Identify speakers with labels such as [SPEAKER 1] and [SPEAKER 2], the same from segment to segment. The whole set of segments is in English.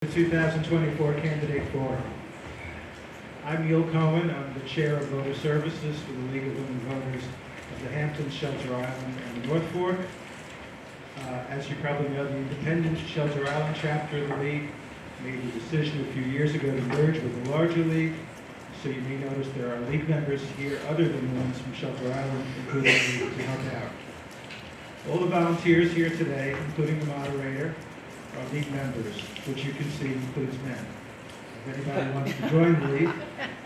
[SPEAKER 1] The 2024 Candidate Forum. I'm Neil Cohen. I'm the Chair of Voter Services for the League of Women Voters of the Hamptons, Shelter Island, and the North Fork. As you probably know, the independent Shelter Island chapter of the League made a decision a few years ago to merge with the larger league. So you may notice there are league members here other than the ones from Shelter Island, including me, to help out. All the volunteers here today, including the moderator, are league members, which you can see includes men. If anybody wants to join the league,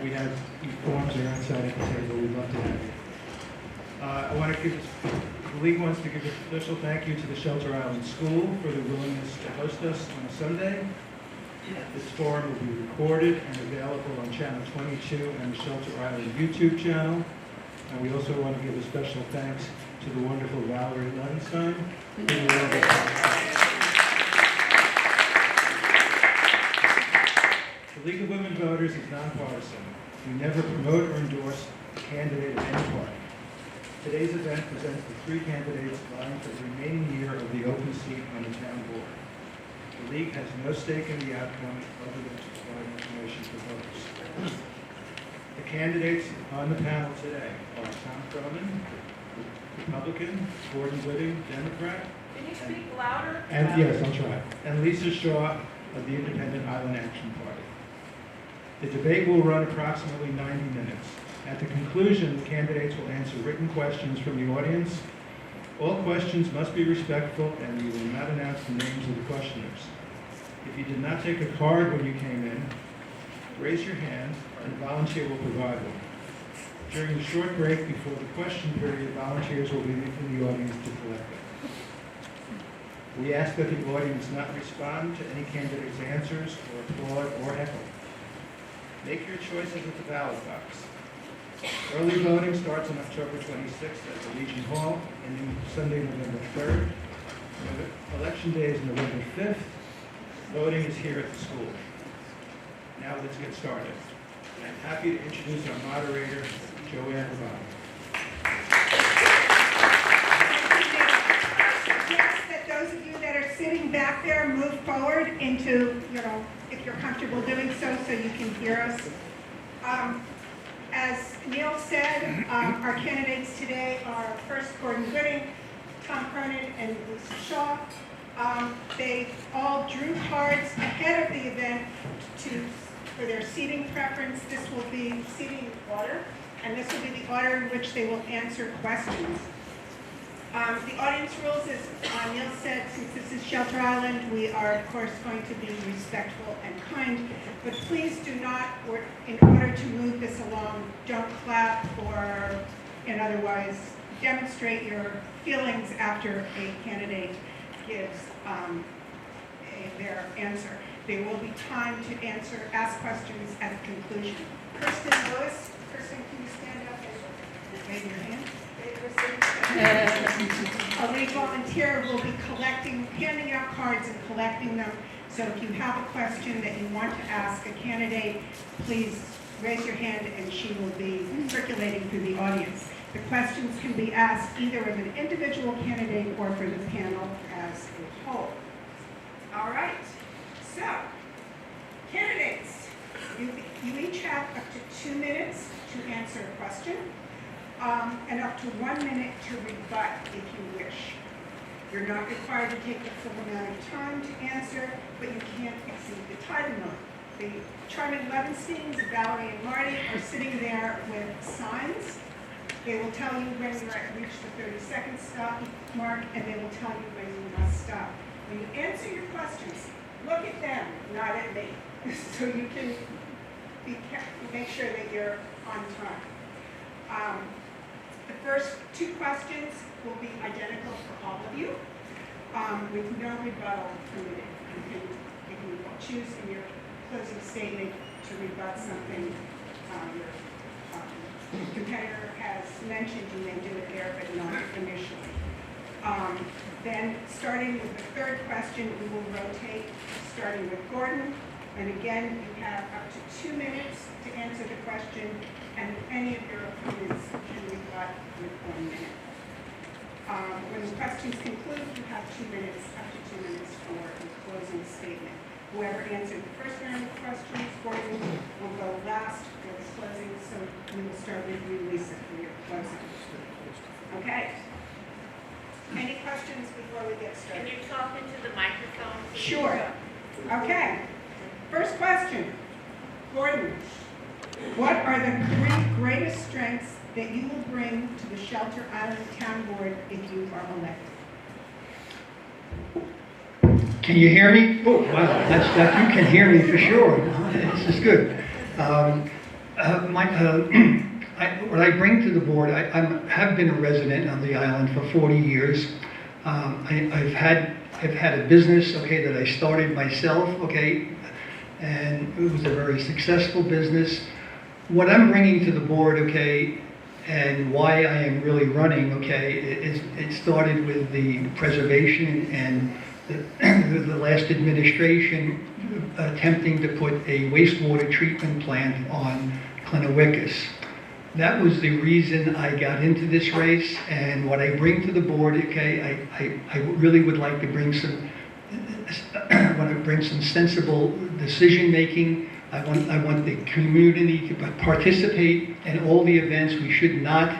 [SPEAKER 1] we have forms are outside at the table. We'd love to have you. The league wants to give a special thank you to the Shelter Island School for their willingness to host us on a Sunday. This forum will be recorded and available on Channel 22 and the Shelter Island YouTube channel. And we also want to give a special thanks to the wonderful Valerie Levenstein. The League of Women Voters is nonpartisan. We never promote or endorse a candidate of any party. Today's event presents the three candidates vying for the remaining year of the open seat on the town board. The League has no stake in the outcome other than to provide information for voters. The candidates on the panel today are Tom Cronin, Republican, Gordon Whitting, Democrat.
[SPEAKER 2] Can you speak louder?
[SPEAKER 1] And yes, I'll try. And Lisa Shaw of the Independent Island Action Party. The debate will run approximately 90 minutes. At the conclusion, the candidates will answer written questions from the audience. All questions must be respectful, and we will not announce the names of the questioners. If you did not take a card when you came in, raise your hand, and a volunteer will provide one. During the short break before the question period, volunteers will be in the audience to collect them. We ask that the audience not respond to any candidate's answers or applaud or heckle. Make your choices at the ballot box. Early voting starts on October 26th at the Legion Hall, ending Sunday, November 3rd. Election day is November 5th. Voting is here at the school. Now let's get started. I'm happy to introduce our moderator, Joanne Rabani.
[SPEAKER 3] Yes, that those of you that are sitting back there move forward into, if you're comfortable doing so you can hear us. As Neil said, our candidates today are first Gordon Whitting, Tom Cronin, and Lisa Shaw. They all drew cards ahead of the event for their seating preference. This will be seating order, and this will be the order in which they will answer questions. The audience rules, as Neil said, since this is Shelter Island, we are, of course, going to be respectful and kind, but please do not, in order to move this along, don't clap and otherwise demonstrate your feelings after a candidate gives their answer. There will be time to ask questions at the conclusion. Kirsten Lewis, Kirsten, can you stand up and wave your hand? A league volunteer will be handing out cards and collecting them. So if you have a question that you want to ask a candidate, please raise your hand and she will be circulating through the audience. The questions can be asked either of an individual candidate or for the panel as a whole. All right, so candidates, you each have up to 2 minutes to answer a question. And up to 1 minute to rebut if you wish. You're not required to take the full amount of time to answer, but you can't exceed the time limit. The charming Levensteins, Valerie and Marty, are sitting there with signs. They will tell you when you're reach the 30-second stop mark, and they will tell you when you must stop. When you answer your questions, look at them, not at me, so you can make sure that you're on time. The first 2 questions will be identical for all of you, with no rebuttal permitted. You can choose in your closing statement to rebut something your competitor has mentioned. You may do it there, but not initially. Then, starting with the 3rd question, we will rotate, starting with Gordon. And again, you have up to 2 minutes to answer the question, and any of your opponents can rebut with 1 minute. When the questions conclude, you have 2 minutes, up to 2 minutes for a closing statement. whoever answered the first round of questions, Gordon will go last for the closing, so we will start with you, Lisa, for your closing. Okay? Any questions before we get
[SPEAKER 2] Can
[SPEAKER 3] started?
[SPEAKER 2] you talk into the microphone? please?
[SPEAKER 3] Sure. Okay. First question. Gordon, what are the 3 greatest strengths that you will bring to the Shelter Island Town Board if you are elected?
[SPEAKER 4] Can you hear me? Oh, wow, that you can hear me for sure. This is good. What I bring to the board, I have been a resident on the island for 40 years. I've had a business, okay, that I started myself, okay, and it was a very successful business. What I'm bringing to the board, okay, and why I am really running, okay, it started with the preservation and the last administration attempting to put a wastewater treatment plant on Clinowickus. That was the reason I got into this race, and what I bring to the board, okay, I really would like to bring some, sensible decision making. I want the community to participate in all the events. We should not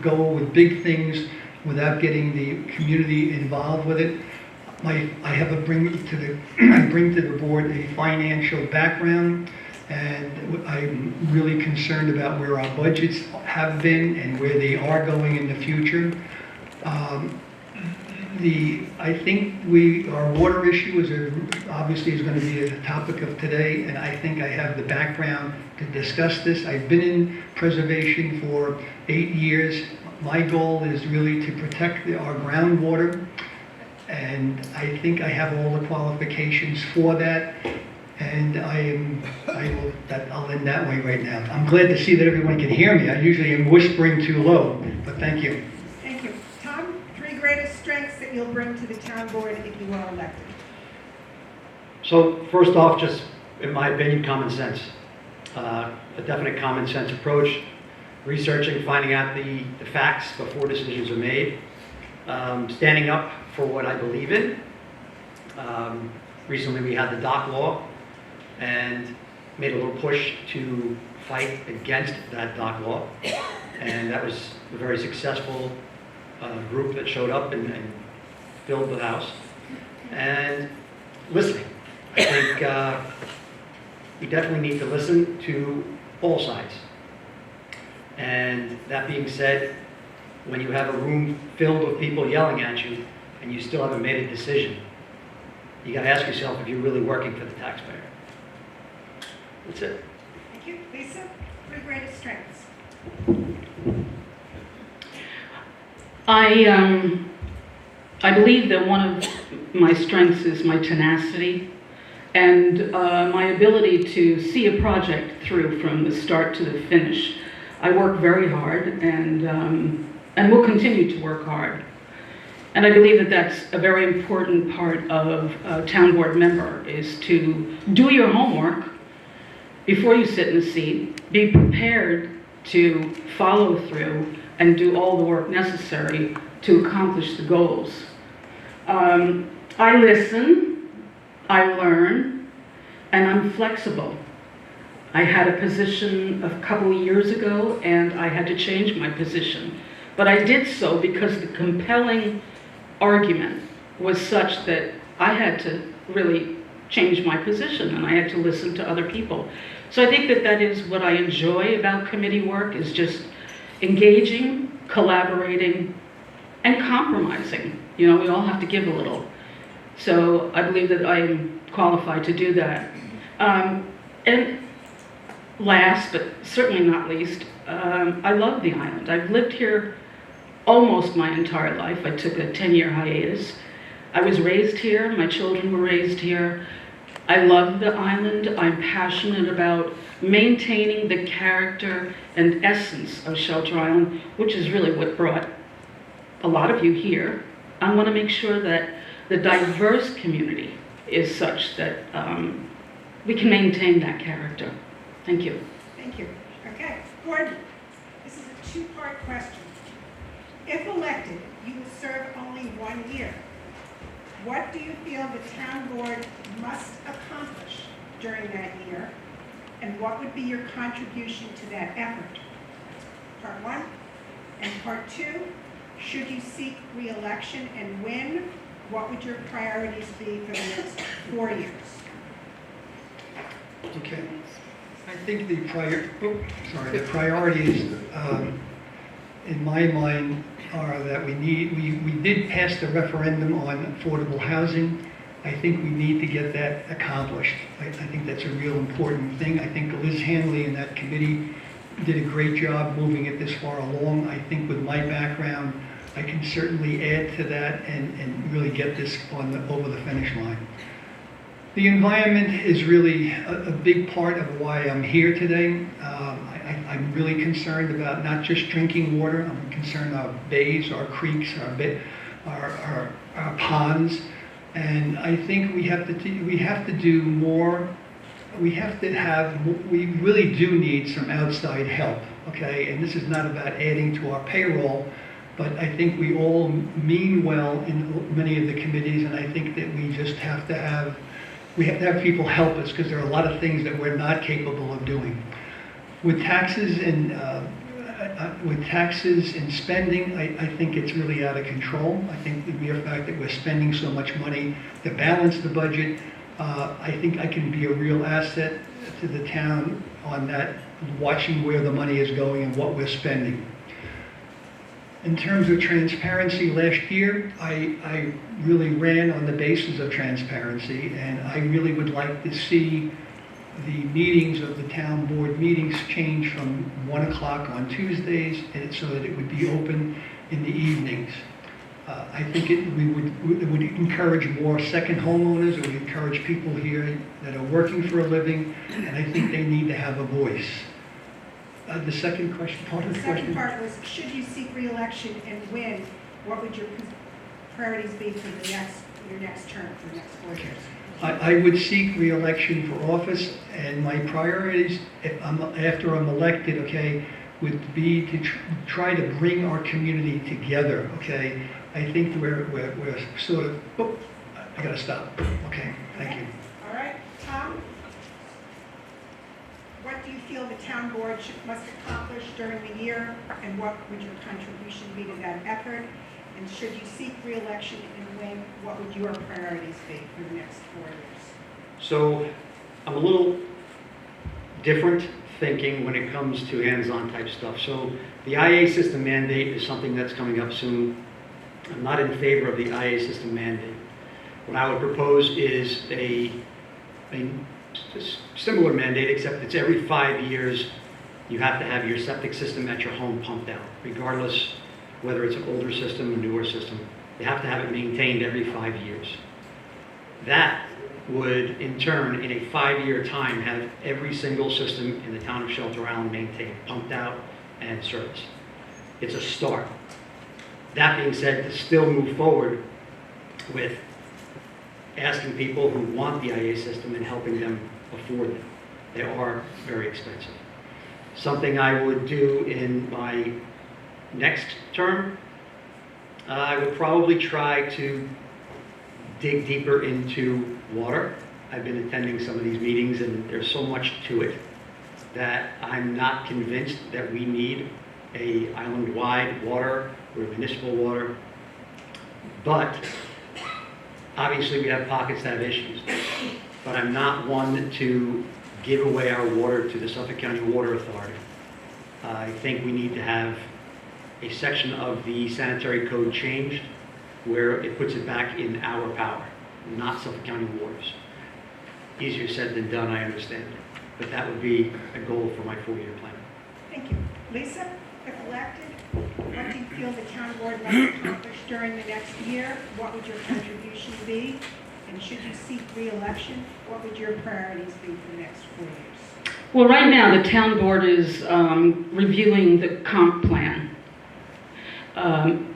[SPEAKER 4] go with big things without getting the community involved with it. I bring to the board a financial background, and I'm really concerned about where our budgets have been and where they are going in the future. I think our water issue obviously is going to be a topic of today, and I think I have the background to discuss this. I've been in preservation for 8 years. My goal is really to protect our groundwater, and I think I have all the qualifications for that. And I'll end that way right now. I'm glad to see that everyone can hear me. I usually am whispering too low, but thank you.
[SPEAKER 3] Thank you. Tom, 3 greatest strengths that you'll bring to the town board if you are elected.
[SPEAKER 5] So first off, just in my opinion, common sense. A definite common sense approach. Researching, finding out the facts before decisions are made. Standing up for what I believe in. Recently we had the dock law and made a little push to fight against that dock law. And that was a very successful group that showed up and filled the house. And listening. I think we definitely need to listen to all sides. And that being said, when you have a room filled with people yelling at you and you still haven't made a decision, you got to ask yourself if you're really working for the taxpayer. That's it.
[SPEAKER 3] Thank you. Lisa, 3 greatest strengths.
[SPEAKER 6] I believe that one of my strengths is my tenacity and my ability to see a project through from the start to the finish. I work very hard and will continue to work hard. And I believe that that's a very important part of a town board member, is to do your homework before you sit in the seat, be prepared to follow through and do all the work necessary to accomplish the goals. I listen, I learn, and I'm flexible. I had a position a couple of years ago and I had to change my position. But I did so because the compelling argument was such that I had to really change my position and I had to listen to other people. So I think that that is what I enjoy about committee work, is just engaging, collaborating, and compromising. You know, we all have to give a little. So I believe that I am qualified to do that. And last, but certainly not least, I love the island. I've lived here almost my entire life. I took a 10-year hiatus. I was raised here. My children were raised here. I love the island. I'm passionate about maintaining the character and essence of Shelter Island, which is really what brought a lot of you here. I want to make sure that the diverse community is such that we can maintain that character. Thank you.
[SPEAKER 3] Thank you. Okay, Gordon, this is a 2-part question. If elected, you will serve only 1 year. What do you feel the town board must accomplish during that year? And what would be your contribution to that effort? Part one. And part two, should you seek re-election and win, what would your priorities be for the next 4 years?
[SPEAKER 4] Okay. I think the priorities, in my mind, are that we did pass the referendum on affordable housing. I think we need to get that accomplished. I think that's a real important thing. I think Liz Hanley and that committee did a great job moving it this far along. I think with my background, I can certainly add to that and really get this over the finish line. The environment is really a big part of why I'm here today. I'm really concerned about not just drinking water. I'm concerned about we our creeks, our ponds, and I think we have to do more. We really do need some outside help. Okay, and this is not about adding to our payroll, but I think we all mean well in many of the committees, and I think that we just have to have people help us because there are a lot of things that we're not capable of doing. With taxes and spending, I think it's really out of control. I think the mere fact that we're spending so much money to balance the budget, I think I can be a real asset to the town on that, watching where the money is going and what we're spending. In terms of transparency, last year, I really ran on the basis of transparency, and I really would like to see the meetings of the town board meetings change from 1 o'clock on Tuesdays and so that it would be open in the evenings. I think it would encourage more second homeowners. It would encourage people here that are working for a living, and I think they need to have a voice. The second question, part of the question?
[SPEAKER 3] The second part was, should you seek re-election and win, what would your priorities be for your next term, for the next 4 years?
[SPEAKER 4] I would seek re-election for office, and my priorities, after I'm elected, okay, would be to try to bring our community together, okay? I think we're sort of, oh, I gotta stop. Okay, thank you.
[SPEAKER 3] All right, Tom? What do you feel the town board must accomplish during the year, and what would your contribution be to that effort? And should you seek re-election and win, what would your priorities be for the next 4 years?
[SPEAKER 5] So I'm a little different thinking when it comes to hands-on type stuff. So the IA system mandate is something that's coming up soon. I'm not in favor of the IA system mandate. What I would propose is a similar mandate, except it's every 5 years you have to have your septic system at your home pumped out, regardless whether it's an older system or newer system. You have to have it maintained every 5 years. That would, in turn, in a 5-year time, have every single system in the town of Shelter Island maintained, pumped out, and serviced. It's a start. That being said, to still move forward with asking people who want the IA system and helping them afford it. They are very expensive. Something I would do in my next term, I would probably try to dig deeper into water. I've been attending some of these meetings, and there's so much to it that I'm not convinced that we need a island-wide water or municipal water. But obviously we have pockets that have issues. But I'm not one to give away our water to the Suffolk County Water Authority. I think we need to have a section of the sanitary code changed where it puts it back in our power, not Suffolk County Waters. Easier said than done, I understand. But that would be a goal for my 4-year plan.
[SPEAKER 3] Thank you. Lisa, if elected, what do you feel the town board must accomplish during the next year? What would your contribution be? And should you seek re-election, what would your priorities be for the next 4 years?
[SPEAKER 6] Well, right now, the town board is reviewing the comp plan.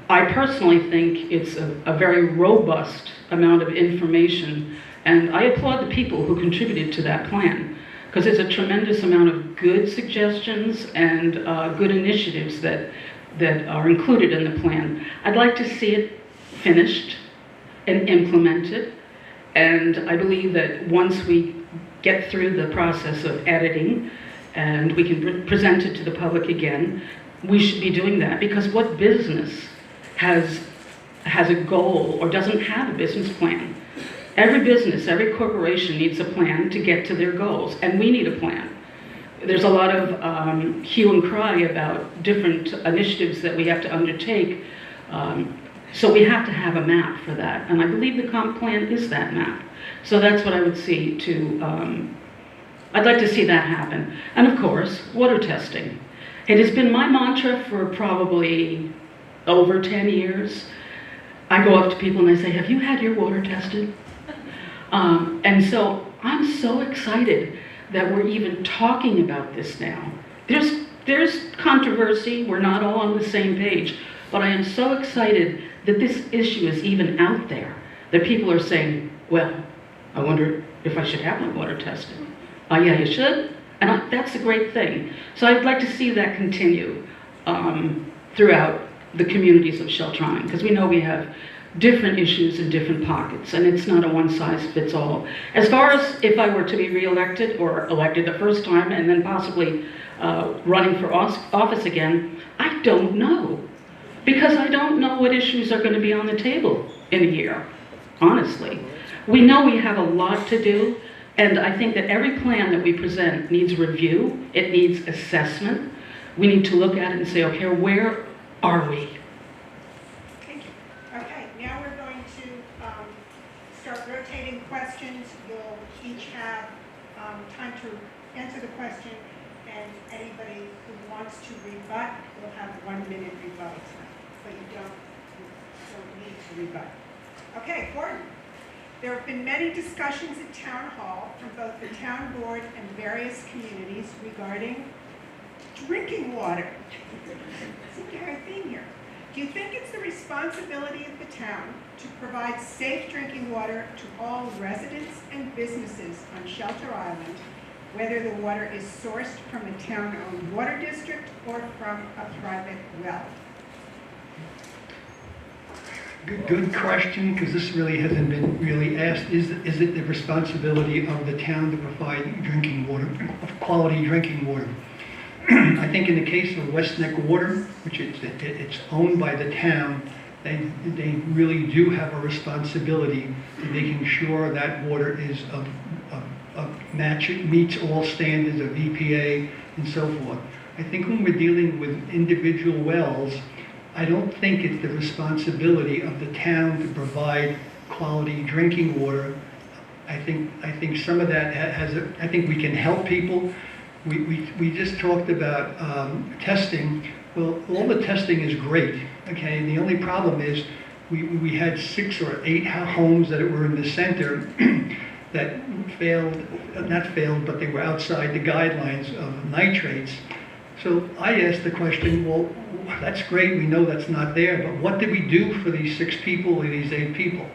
[SPEAKER 6] I personally think it's a very robust amount of information, and I applaud the people who contributed to that plan, because there's a tremendous amount of good suggestions and good initiatives that are included in the plan. I'd like to see it finished, and implemented. And I believe that once we get through the process of editing and we can present it to the public again, we should be doing that, because what business has a goal or doesn't have a business plan? Every business, every corporation needs a plan to get to their goals, and we need a plan. There's a lot of hue and cry about different initiatives that we have to undertake, so we have to have a map for that, and I believe the comp plan is that map. So that's what I would see I'd like to see that happen. And of course, water testing. It has been my mantra for probably over 10 years. I go up to people and I say, have you had your water tested? And so I'm so excited that we're even talking about this now. There's controversy, we're not all on the same page, but I am so excited that this issue is even out there, that people are saying, well, I wonder if I should have my water tested. Yeah, you should, and that's a great thing. So I'd like to see that continue throughout the communities of Sheltrine, because we know we have different issues in different pockets, and it's not a one-size-fits-all. As far as if I were to be re-elected or elected the first time and then possibly running for office again, I don't know, because I don't know what issues are going to be on the table in a year, honestly. We know we have a lot to do, and I think that every plan that we present needs review, it needs assessment. We need to look at it and say, okay, where are we?
[SPEAKER 3] Thank you. Okay, now we're going to start rotating questions. You'll each have time to answer the question, and anybody who wants to rebut will have 1 minute rebuttal time, but you don't need to rebut. Okay, Gordon. There have been many discussions at Town Hall from both the town board and various communities regarding drinking water. Seem to have a theme here. Do you think it's the responsibility of the town to provide safe drinking water to all residents and businesses on Shelter Island, whether the water is sourced from a town-owned water district or from a private well?
[SPEAKER 4] Good question, because this really hasn't been really asked. Is it the responsibility of the town to provide drinking water, of quality drinking water? I think in the case of West Neck Water, which it's owned by the town, they really do have a responsibility in making sure that water is meets all standards of EPA and so forth. I think when we're dealing with individual wells, I don't think it's the responsibility of the town to provide quality drinking water. I think some of that I think we can help people. We just talked about testing. Well, all the testing is great, okay? And the only problem is we had 6 or 8 homes that were in the center that not failed, but they were outside the guidelines of nitrates. So I asked the question, well, that's great, we know that's not there, but what did we do for these 6 people or these 8 people?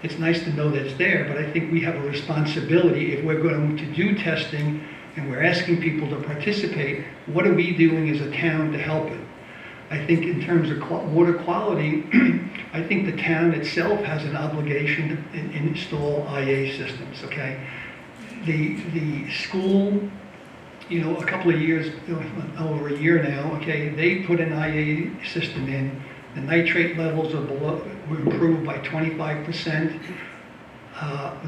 [SPEAKER 4] It's nice to know that's there, but I think we have a responsibility if we're going to do testing and we're asking people to participate, what are we doing as a town to help it? I think in terms of water quality, I think the town itself has an obligation to install IA systems, okay? The school, you know, a couple of years, over a year now, okay, they put an IA system in. The nitrate levels were improved by 25%.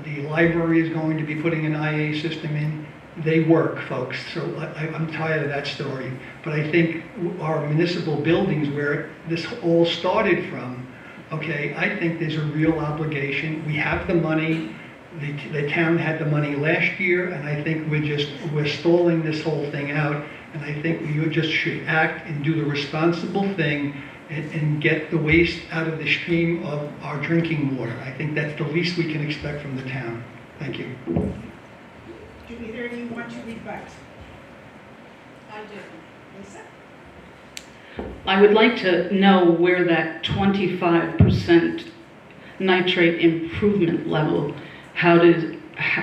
[SPEAKER 4] The library is going to be putting an IA system in. They work, folks, so I'm tired of that story. But I think our municipal buildings, where this all started from, okay, I think there's a real obligation. We have the money. The town had the money last year, and I think we're stalling this whole thing out, and I think we just should act and do the responsible thing and get the waste out of the stream of our drinking water. I think that's the least we can expect from the town. Thank you.
[SPEAKER 3] Do either of you want to rebut?
[SPEAKER 2] I do.
[SPEAKER 3] Lisa?
[SPEAKER 6] I would like to know where that 25% nitrate improvement level,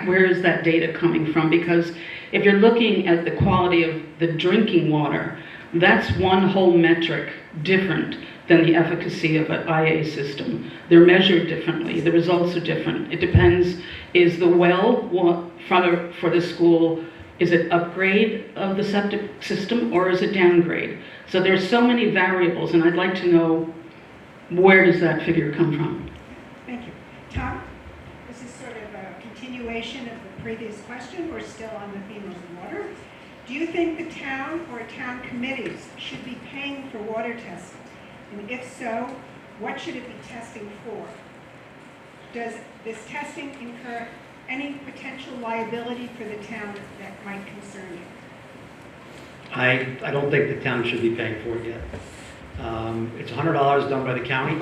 [SPEAKER 6] where is that data coming from? Because if you're looking at the quality of the drinking water, that's one whole metric different than the efficacy of an IA system. They're measured differently. The results are different. It depends, is the well for the school, is it upgrade of the septic system or is it downgrade? So there's so many variables, and I'd like to know, where does that figure come from?
[SPEAKER 3] Thank you. Tom, this is sort of a continuation of the previous question. We're still on the theme of water. Do you think the town or town committees should be paying for water testing? And if so, what should it be testing for? Does this testing incur any potential liability for the town that might concern you?
[SPEAKER 5] I don't think the town should be paying for it yet. It's $100 done by the county.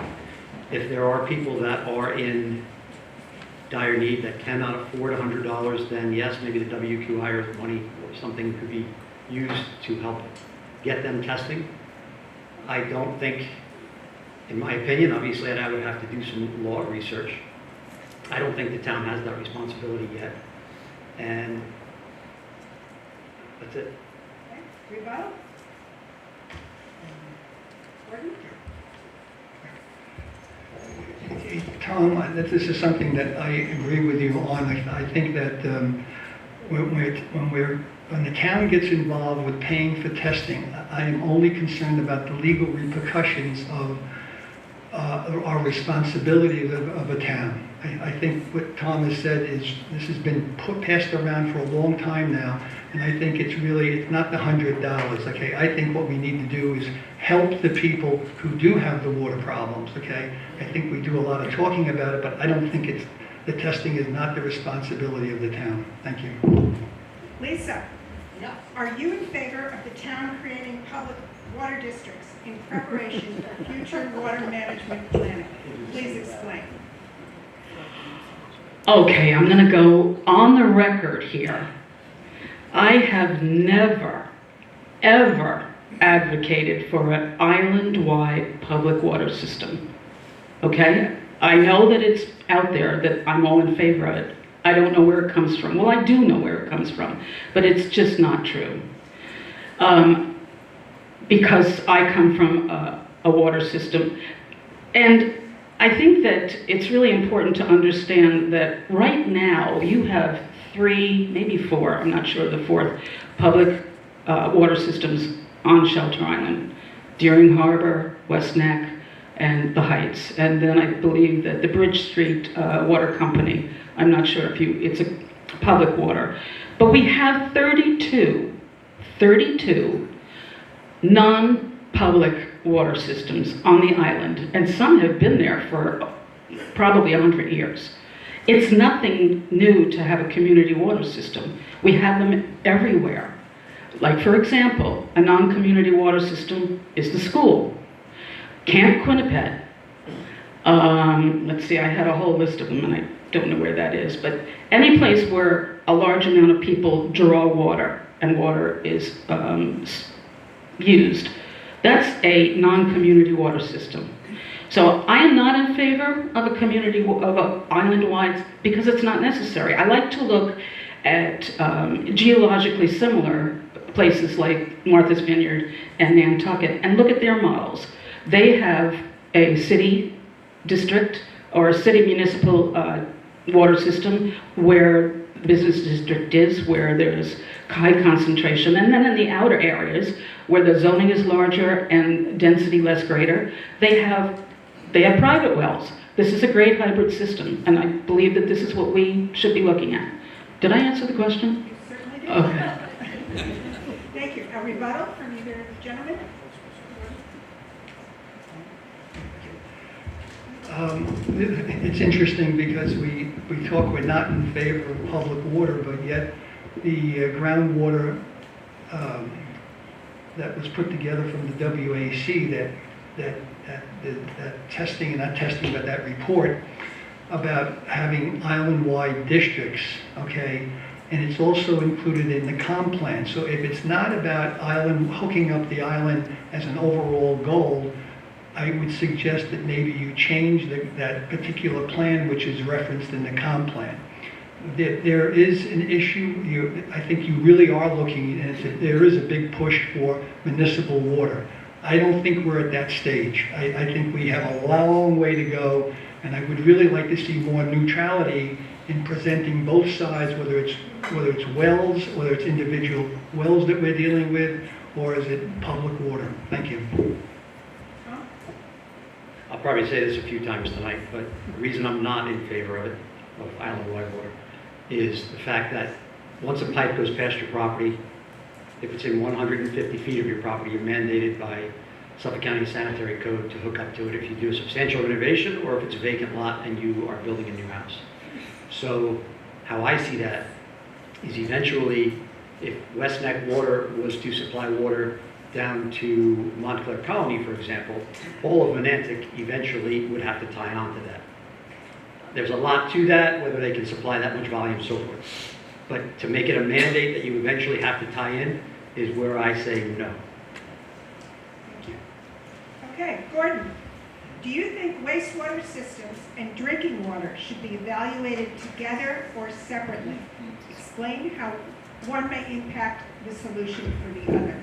[SPEAKER 5] If there are people that are in dire need that cannot afford $100, then yes, maybe the WQI money or something could be used to help get them testing. I don't think, in my opinion, obviously I would have to do some law research. I don't think the town has that responsibility yet. And that's it.
[SPEAKER 3] Okay. Rebuttal? Gordon?
[SPEAKER 4] Tom, this is something that I agree with you on. I think that when the town gets involved with paying for testing, I am only concerned about the legal repercussions of our responsibility of a town. I think what Tom has said is this has been passed around for a long time now, and I think it's not the $100. Okay, I think what we need to do is help the people who do have the water problems. Okay, I think we do a lot of talking about it, but I don't think the testing is not the responsibility of the town. Thank you.
[SPEAKER 3] Lisa,
[SPEAKER 2] No.
[SPEAKER 3] are you in favor of the town creating public water districts in preparation for future water management planning? Please explain.
[SPEAKER 6] Okay, I'm going to go on the record here. I have never, ever advocated for an island-wide public water system. Okay? I know that it's out there, that I'm all in favor of it. I don't know where it comes from. Well, I do know where it comes from, but it's just not true. Because I come from a water system. And I think that it's really important to understand that right now you have 3, maybe 4, I'm not sure the 4th, public water systems on Shelter Island. Deering Harbor, West Neck, and the Heights. And then I believe that the Bridge Street Water Company, I'm not sure if it's a public water. But we have 32 non-public water systems on the island, and some have been there for probably 100 years. It's nothing new to have a community water system. We have them everywhere. Like, for example, a non-community water system is the school. Camp Quinnipiac. Let's see, I had a whole list of them, and I don't know where that is, but any place where a large amount of people draw water, and water is used. That's a non-community water system. So I am not in favor of a community, of an island-wide, because it's not necessary. I like to look at geologically similar places like Martha's Vineyard and Nantucket and look at their models. They have a city district or a city municipal water system where the business district is, where there's high concentration, and then in the outer areas where the zoning is larger and density less greater, they have private wells. This is a great hybrid system, and I believe that this is what we should be looking at. Did I answer the question?
[SPEAKER 3] You certainly did.
[SPEAKER 6] Okay.
[SPEAKER 3] Thank you. A rebuttal from either gentleman?
[SPEAKER 4] It's interesting because we talk we're not in favor of public water, but yet the groundwater that was put together from the WAC, that testing, not testing, but that report about having island-wide districts, okay, and it's also included in the comp plan. So if it's not about hooking up the island as an overall goal, I would suggest that maybe you change that particular plan which is referenced in the comp plan. There is an issue, I think you really are looking, and there is a big push for municipal water. I don't think we're at that stage. I think we have a long way to go, and I would really like to see more neutrality in presenting both sides, whether it's wells, whether it's individual wells that we're dealing with, or is it public water? Thank you.
[SPEAKER 3] Tom?
[SPEAKER 5] I'll probably say this a few times tonight, but the reason I'm not in favor of it, of island-wide water, is the fact that once a pipe goes past your property, if it's in 150 feet of your property, you're mandated by Suffolk County Sanitary Code to hook up to it if you do a substantial renovation or if it's a vacant lot and you are building a new house. So how I see that is eventually, if West Neck Water was to supply water down to Montclair Colony, for example, all of Monantic eventually would have to tie on to that. There's a lot to that, whether they can supply that much volume and so forth. But to make it a mandate that you eventually have to tie in is where I say no.
[SPEAKER 3] Thank you. Okay, Gordon, do you think wastewater systems and drinking water should be evaluated together or separately? Explain how one may impact the solution for the other.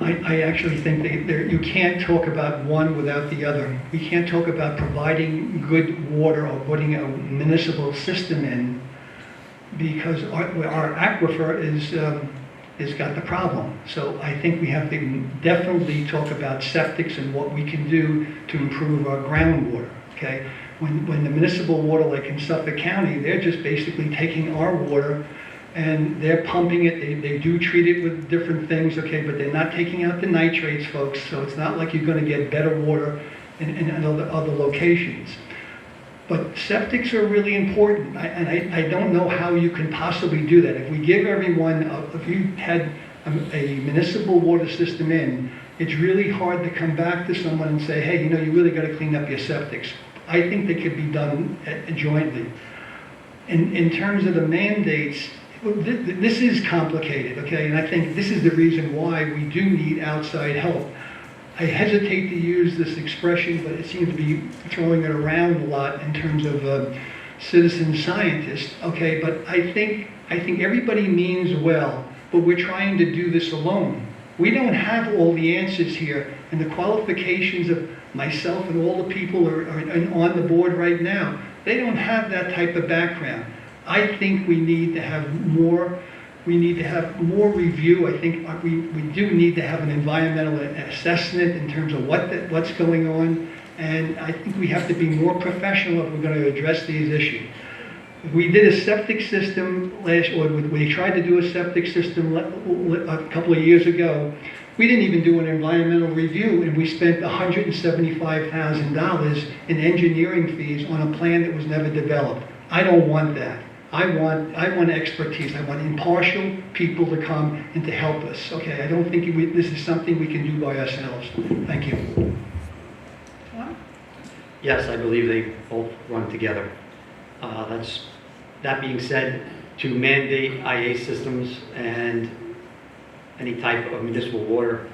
[SPEAKER 4] I actually think that you can't talk about one without the other. We can't talk about providing good water or putting a municipal system in because our aquifer is got the problem. So I think we have to definitely talk about septics and what we can do to improve our groundwater. Okay, when the municipal water, like in Suffolk County, they're just basically taking our water and they're pumping it. They do treat it with different things, okay, but they're not taking out the nitrates, folks. So it's not like you're going to get better water in other locations. But septics are really important, and I don't know how you can possibly do that. If we give everyone, if you had a municipal water system in, it's really hard to come back to someone and say, hey, you really got to clean up your septics. I think they could be done jointly. In terms of the mandates, this is complicated, okay, and I think this is the reason why we do need outside help. I hesitate to use this expression, but it seems to be throwing it around a lot in terms of citizen scientists. Okay, but I think everybody means well, but we're trying to do this alone. We don't have all the answers here, and the qualifications of myself and all the people are on the board right now, they don't have that type of background. I think we need to have more. We need to have more review. I think we do need to have an environmental assessment in terms of what's going on, and I think we have to be more professional if we're going to address these issues. We did a septic system we tried to do a septic system a couple of years ago. We didn't even do an environmental review, and we spent $175,000 in engineering fees on a plan that was never developed. I don't want that. I want expertise. I want impartial people to come and to help us. Okay, I don't think this is something we can do by ourselves. Thank you.
[SPEAKER 3] Tom?
[SPEAKER 5] Yes, I believe they both run together. That being said, to mandate IA systems and any type of municipal water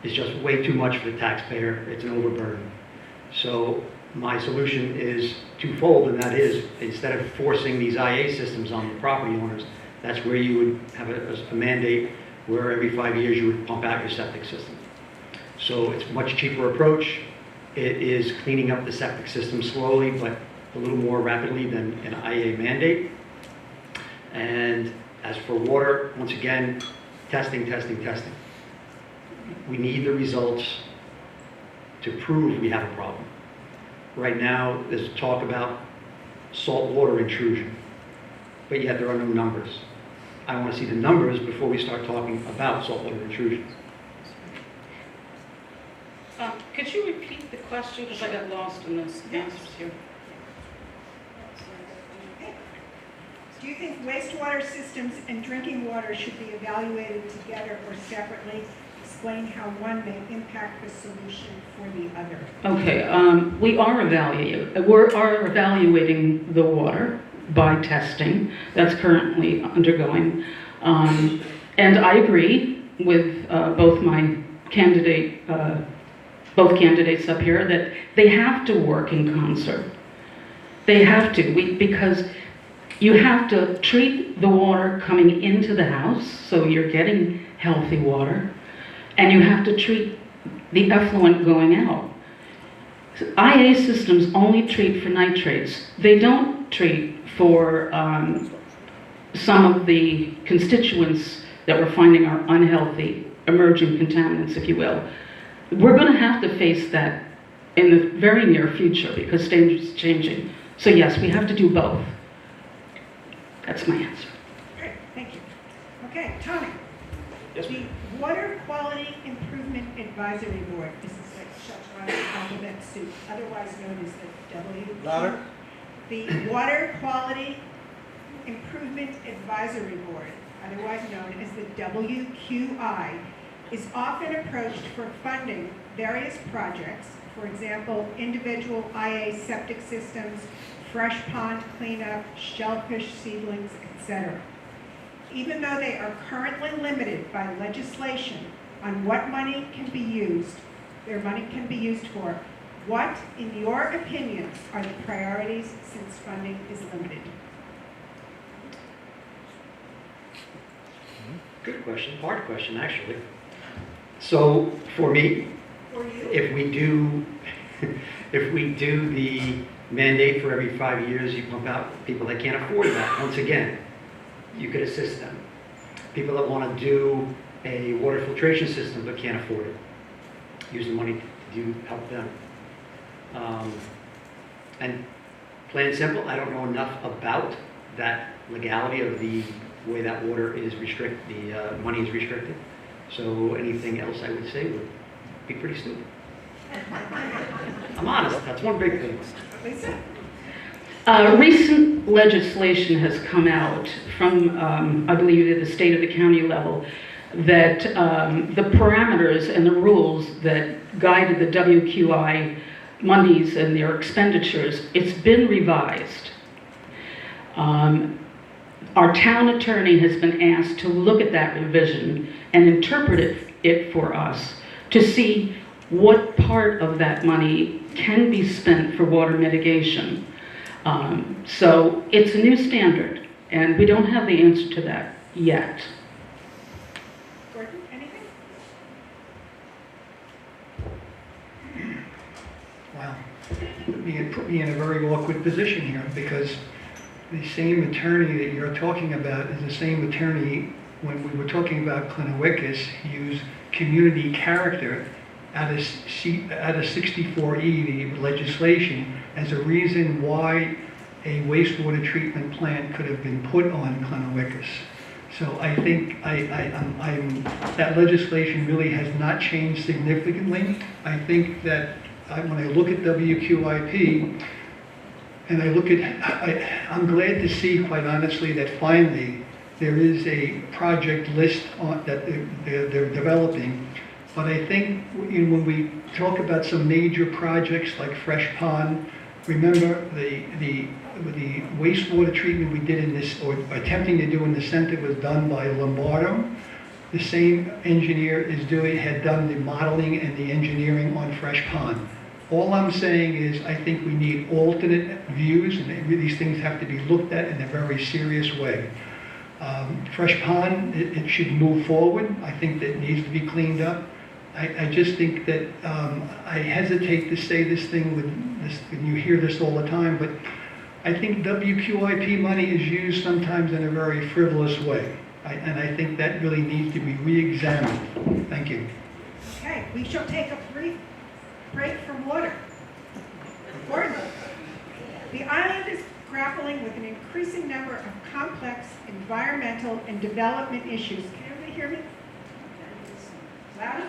[SPEAKER 5] is just way too much for the taxpayer. It's an overburden. So my solution is twofold, and that is, instead of forcing these IA systems on the property owners, that's where you would have a mandate where every 5 years you would pump out your septic system. So it's a much cheaper approach. It is cleaning up the septic system slowly, but a little more rapidly than an IA mandate. And as for water, once again, testing. We need the results to prove we have a problem. Right now, there's talk about salt water intrusion, but yet there are no numbers. I want to see the numbers before we start talking about saltwater intrusion.
[SPEAKER 6] Could you repeat the question, because I got lost in those answers here?
[SPEAKER 3] Do you think wastewater systems and drinking water should be evaluated together or separately? Explain how one may impact the solution for the other.
[SPEAKER 6] Okay, we are evaluating the water by testing. That's currently undergoing. And I agree with both candidates up here that they have to work in concert. They have to, because you have to treat the water coming into the house, so you're getting healthy water, and you have to treat the effluent going out. IA systems only treat for nitrates. They don't treat for some of the constituents that we're finding are unhealthy, emerging contaminants, if you will. We're going to have to face that in the very near future because standards is changing. So yes, we have to do both. That's my answer.
[SPEAKER 3] Great, thank you. Okay, Tony.
[SPEAKER 5] Yes,
[SPEAKER 3] The Water Quality Improvement Advisory Board, this is like Shelter Alphabet Soup, otherwise known as the W.
[SPEAKER 7] Louder.
[SPEAKER 3] The Water Quality Improvement Advisory Board, otherwise known as the WQI, is often approached for funding various projects, for example, individual IA septic systems, fresh pond cleanup, shellfish seedlings, etc. Even though they are currently limited by legislation on what money can be used, their money can be used for, what, in your opinion, are the priorities since funding is limited?
[SPEAKER 5] good question, hard question, actually. So, for me,
[SPEAKER 3] For you?
[SPEAKER 5] if we do, if we do the mandate for every 5 years, you pump out people that can't afford that, once again, you could assist them. People that want to do a water filtration system but can't afford it, use the money to help them. And plain and simple, I don't know enough about that legality of the way that water is restricted, the money is restricted. So anything else I would say would be pretty stupid. I'm honest, that's one big thing.
[SPEAKER 3] Lisa?
[SPEAKER 6] Recent legislation has come out from, I believe, at the state of the county level that the parameters and the rules that guided the WQI monies and their expenditures, it's been revised. Our town attorney has been asked to look at that revision and interpret it for us to see what part of that money can be spent for water mitigation. So it's a new standard, and we don't have the answer to that yet.
[SPEAKER 3] Gordon, anything?
[SPEAKER 4] Wow. Put me in a very awkward position here because the same attorney that you're talking about is the same attorney when we were talking about Clinowickis, he used community character out of 64E, the legislation, as a reason why a wastewater treatment plant could have been put on Clinowickis. So I think that legislation really has not changed significantly. I think that when I look at WQIP, and I look at, I'm glad to see, quite honestly, that finally there is a project list that they're developing. But I think when we talk about some major projects like Fresh Pond, remember the wastewater treatment we did in this, or attempting to do in the center, was done by Lombardo. The same engineer had done the modeling and the engineering on Fresh Pond. All I'm saying is I think we need alternate views, and these things have to be looked at in a very serious way. Fresh Pond, it should move forward. I think that it needs to be cleaned up. I just think that I hesitate to say this thing with this, and you hear this all the time, but I think WQIP money is used sometimes in a very frivolous way. And I think that really needs to be re-examined. Thank you.
[SPEAKER 3] Okay, we shall take a brief break from water. Gordon, the island is grappling with an increasing number of complex environmental and development issues. Can everybody hear me? Loud?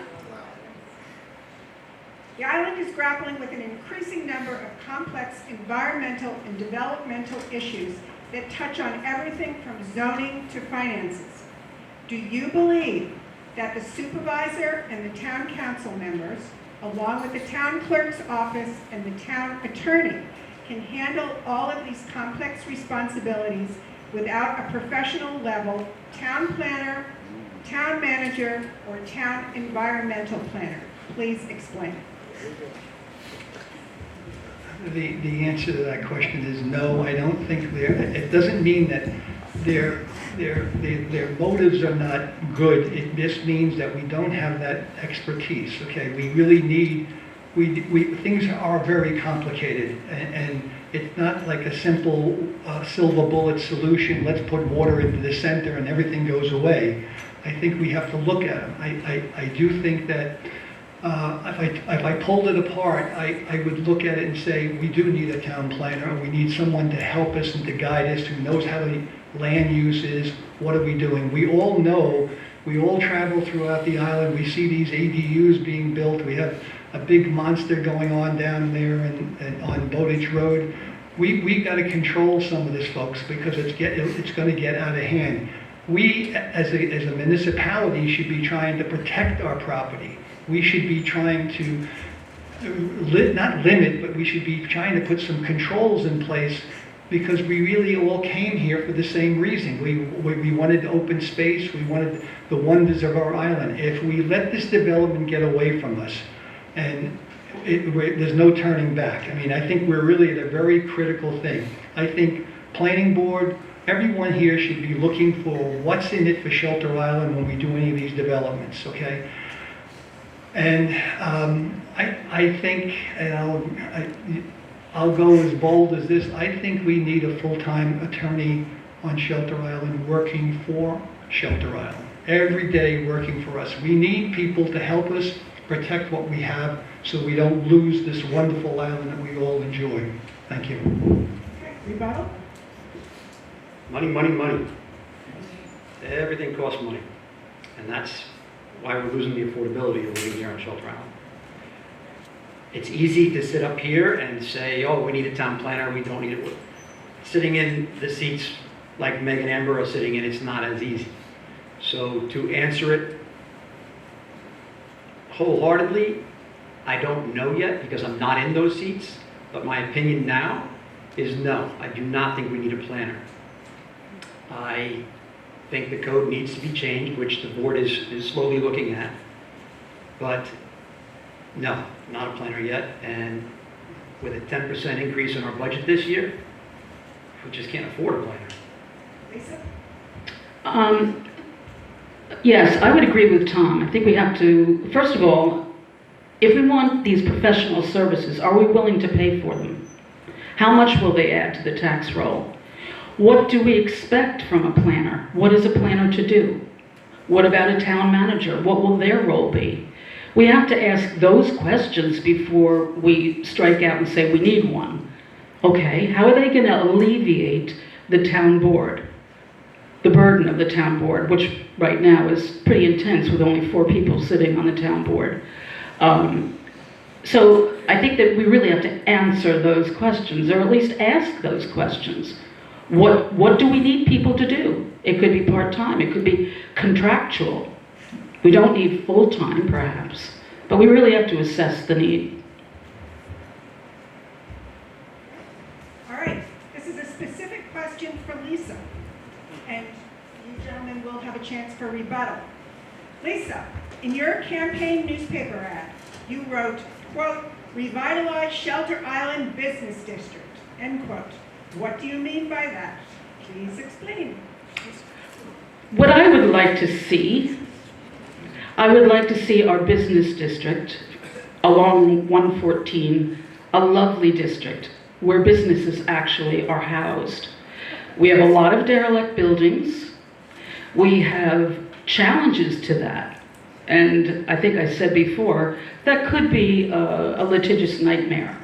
[SPEAKER 3] The island is grappling with an increasing number of complex environmental and developmental issues that touch on everything from zoning to finances. Do you believe that the supervisor and the town council members, along with the town clerk's office and the town attorney, can handle all of these complex responsibilities without a professional level town planner, town manager, or town environmental planner? Please explain.
[SPEAKER 4] The answer to that question is no. I don't think it doesn't mean that they're their motives are not good. It just means that we don't have that expertise, okay? We really need, things are very complicated, and it's not like a simple silver bullet solution, let's put water into the center and everything goes away. I think we have to look at them. I do think that if I pulled it apart, I would look at it and say, we do need a town planner, we need someone to help us and to guide us, who knows how the land use is, what are we doing. We all know, we all travel throughout the island, we see these ADUs being built, we have a big monster going on down there and on Bowditch Road. We got to control some of this, folks, because it's going to get out of hand. We, as a municipality, should be trying to protect our property. We should be trying to, not limit, but we should be trying to put some controls in place, because we really all came here for the same reason. We wanted open space, we wanted the wonders of our island. If we let this development get away from us, and there's no turning back. I mean, I think we're really at a very critical thing. I think planning board, everyone here should be looking for what's in it for Shelter Island when we do any of these developments, okay? And I think, and I'll go as bold as this, I think we need a full-time attorney on Shelter Island working for Shelter Island. Every day working for us. We need people to help us protect what we have so we don't lose this wonderful island that we all enjoy. Thank you.
[SPEAKER 3] Okay, rebuttal?
[SPEAKER 5] Money, money, money. Everything costs money. And that's why we're losing the affordability of living here on Shelter Island. It's easy to sit up here and say, oh, we need a town planner, we don't need it. Sitting in the seats like Meg and Amber are sitting in, it's not as easy. So to answer it wholeheartedly, I don't know yet because I'm not in those seats, but my opinion now is no, I do not think we need a planner. I think the code needs to be changed, which the board is slowly looking at, but no, not a planner yet, and with a 10% increase in our budget this year, we just can't afford a planner.
[SPEAKER 3] Lisa?
[SPEAKER 6] Yes, I would agree with Tom. I think we have to, first of all, if we want these professional services, are we willing to pay for them? How much will they add to the tax roll? What do we expect from a planner? What is a planner to do? What about a town manager? What will their role be? We have to ask those questions before we strike out and say we need one. Okay, how are they going to alleviate the town board? The burden of the town board, which right now is pretty intense with only 4 people sitting on the town board. So I think that we really have to answer those questions, or at least ask those questions. What do we need people to do? It could be part-time, it could be contractual. We don't need full-time, perhaps, but we really have to assess the need.
[SPEAKER 3] All right, this is a specific question for Lisa, and you gentlemen will have a chance for rebuttal. Lisa, in your campaign newspaper ad, you wrote, quote, revitalize Shelter Island Business District, end quote. What do you mean by that? Please explain.
[SPEAKER 6] What I would like to see, I would like to see our business district along 114, a lovely district where businesses actually are housed. We have a lot of derelict buildings. We have challenges to that. And I think I said before, that could be a litigious nightmare.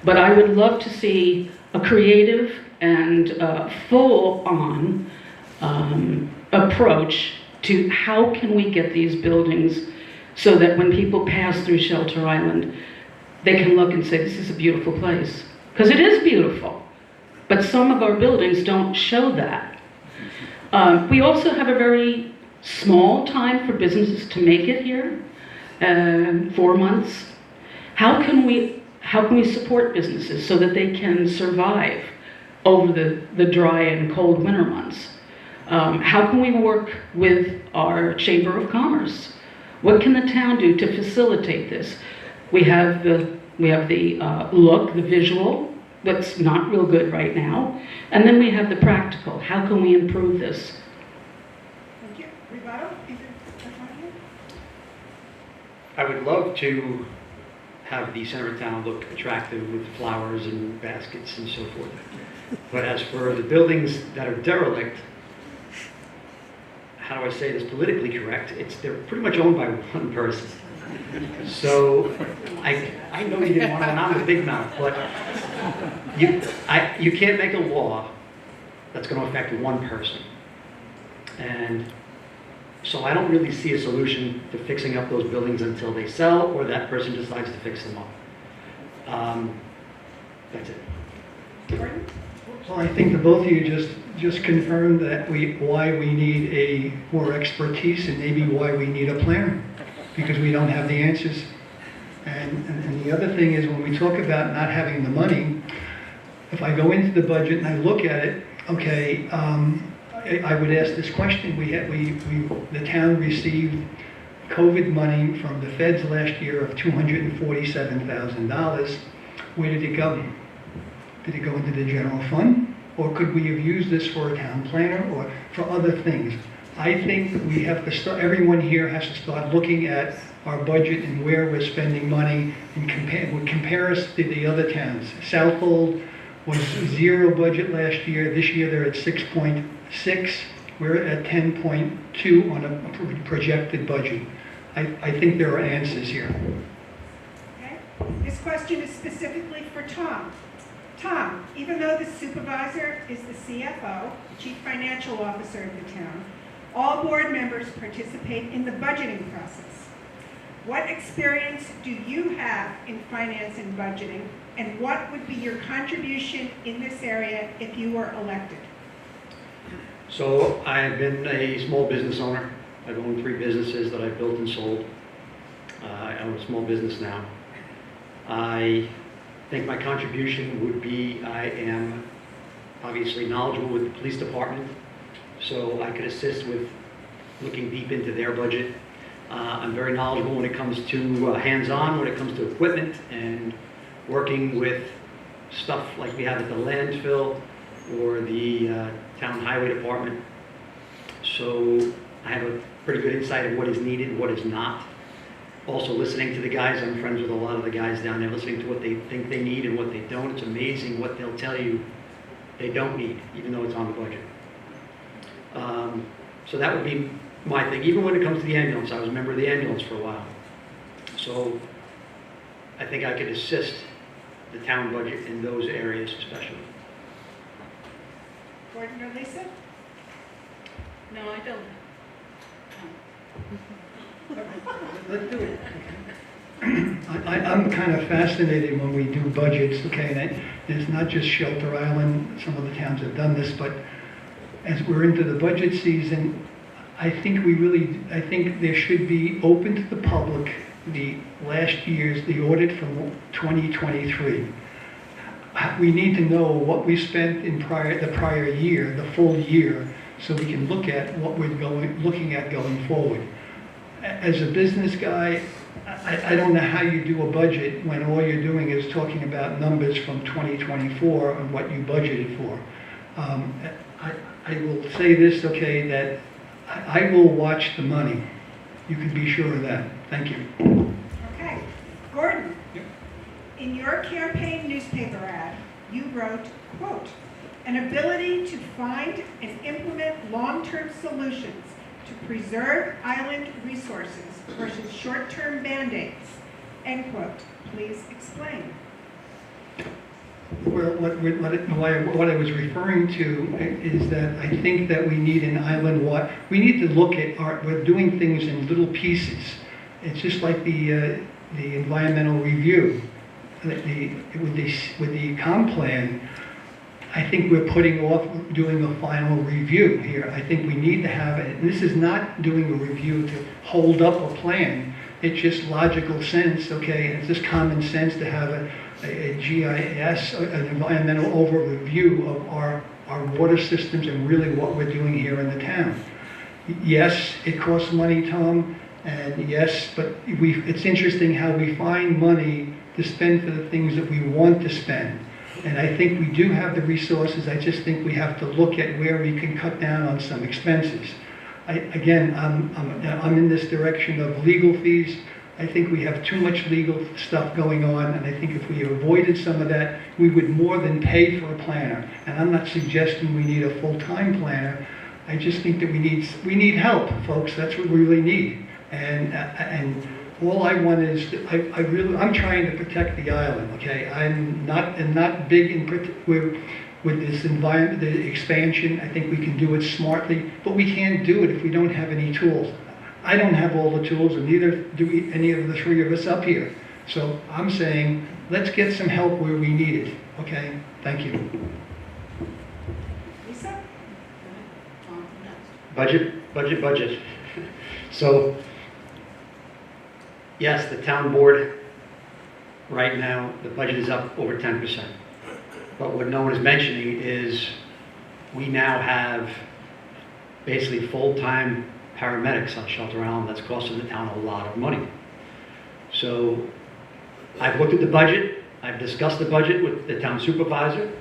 [SPEAKER 6] But I would love to see a creative and full-on approach to how can we get these buildings so that when people pass through Shelter Island, they can look and say, this is a beautiful place. Because it is beautiful. But some of our buildings don't show that. We also have a very small time for businesses to make it here, 4 months. How can we support businesses so that they can survive over the dry and cold winter months? How can we work with our Chamber of Commerce? What can the town do to facilitate this? We have the look, the visual, that's not real good right now. And then we have the practical. How can we improve this?
[SPEAKER 3] Rebuttal? Is it the front here?
[SPEAKER 5] I would love to have the center of town look attractive with flowers and baskets and so forth. But as for the buildings that are derelict, how do I say this politically correct? They're pretty much owned by one person. So I know you didn't want to, and I'm a big mouth, but you can't make a law that's going to affect one person. And so I don't really see a solution to fixing up those buildings until they sell or that person decides to fix them up. That's it.
[SPEAKER 3] Gordon?
[SPEAKER 4] Well, I think the both of you just confirmed that why we need a more expertise and maybe why we need a planner, because we don't have the answers. And the other thing is when we talk about not having the money, if I go into the budget and I look at it, okay, I would ask this question. The town received COVID money from the feds last year of $247,000. Where did it go? Did it go into the general fund? Or could we have used this for a town planner or for other things? I think we have to start, everyone here has to start looking at our budget and where we're spending money and compare us to the other towns. Southold was 0 budget last year. This year they're at 6.6. We're at 10.2 on a projected budget. I think there are answers here.
[SPEAKER 3] Okay. This question is specifically for Tom. Tom, even though the supervisor is the CFO, Chief Financial Officer of the town, all board members participate in the budgeting process. What experience do you have in finance and budgeting, and what would be your contribution in this area if you were elected?
[SPEAKER 5] So I've been a small business owner. I've owned 3 businesses that I've built and sold. I own a small business now. I think my contribution would be I am obviously knowledgeable with the police department, so I could assist with looking deep into their budget. I'm very knowledgeable when it comes to hands-on, when it comes to equipment and working with stuff like we have at the landfill or the town highway department. So I have a pretty good insight of what is needed, what is not. Also listening to the guys, I'm friends with a lot of the guys down there, listening to what they think they need and what they don't. It's amazing what they'll tell you they don't need, even though it's on the budget. So that would be my thing. Even when it comes to the ambulance, I was a member of the ambulance for a while. So I think I could assist the town budget in those areas especially.
[SPEAKER 3] Gordon or Lisa?
[SPEAKER 6] No, I don't.
[SPEAKER 4] Let's do it. I'm kind of fascinated when we do budgets, okay, and it's not just Shelter Island, some of the towns have done this, but as we're into the budget season, I think there should be open to the public the audit from 2023. We need to know what we spent in the prior year, the full year, so we can look at what we're looking at going forward. As a business guy, I don't know how you do a budget when all you're doing is talking about numbers from 2024 and what you budgeted for. I will say this, okay, that I will watch the money. You can be sure of that. Thank you.
[SPEAKER 3] Okay. Gordon, in your campaign newspaper ad, you wrote, quote, "An ability to find and implement long-term solutions to preserve island resources versus short-term band-aids," end quote. Please explain.
[SPEAKER 4] Well, what I was referring to is that I think that we need an island we need to look at we're doing things in little pieces. It's just like the environmental review. With the comp plan, I think we're putting off doing a final review here. I think we need to have it. And this is not doing a review to hold up a plan. It's just logical sense, okay? It's just common sense to have a GIS, an environmental overview of our water systems and really what we're doing here in the town. Yes, it costs money, Tom, and yes, but it's interesting how we find money to spend for the things that we want to spend. And I think we do have the resources. I just think we have to look at where we can cut down on some expenses. Again, I'm in this direction of legal fees. I think we have too much legal stuff going on, and I think if we avoided some of that, we would more than pay for a planner. And I'm not suggesting we need a full-time planner. I just think that we need help, folks. That's what we really need. And all I want is, I'm trying to protect the island, okay? I'm not big with this environment, the expansion. I think we can do it smartly, but we can't do it if we don't have any tools. I don't have all the tools, and neither do any of the three of us up here. So I'm saying, let's get some help where we need it, okay? Thank you.
[SPEAKER 3] Lisa?
[SPEAKER 5] Budget. So, yes, the town board, right now, the budget is up over 10%. But what no one is mentioning is we now have basically full-time paramedics on Shelter Island. That's costing the town a lot of money. So I've looked at the budget. I've discussed the budget with the town supervisor.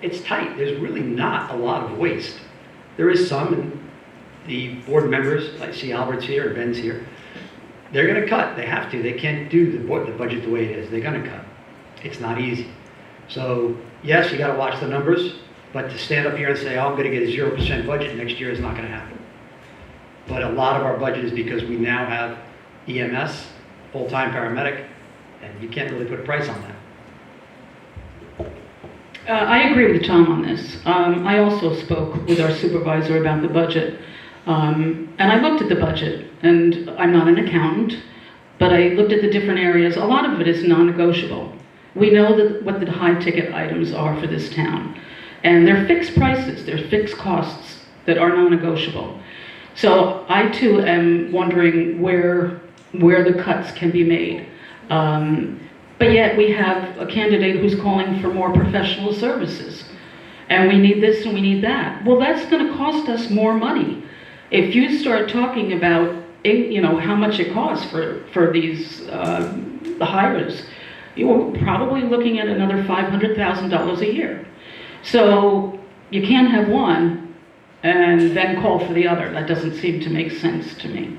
[SPEAKER 5] It's tight. There's really not a lot of waste. There is some, and the board members, I see Albert's here and Ben's here, they're going to cut. They have to. They can't do the budget the way it is. They're going to cut. It's not easy. So yes, you got to watch the numbers, but to stand up here and say, oh, I'm going to get a 0% budget next year is not going to happen. But a lot of our budget is because we now have EMS, full-time paramedic, and you can't really put a price on that.
[SPEAKER 6] I agree with Tom on this. I also spoke with our supervisor about the budget. And I looked at the budget, and I'm not an accountant, but I looked at the different areas. A lot of it is non-negotiable. We know that what the high-ticket items are for this town. And they're fixed prices, they're fixed costs that are non-negotiable. So I too am wondering where the cuts can be made. But yet we have a candidate who's calling for more professional services. And we need this and we need that. Well, that's going to cost us more money. If you start talking about, how much it costs for these hires, you're probably looking at another $500,000 a year. So you can't have one and then call for the other. That doesn't seem to make sense to me.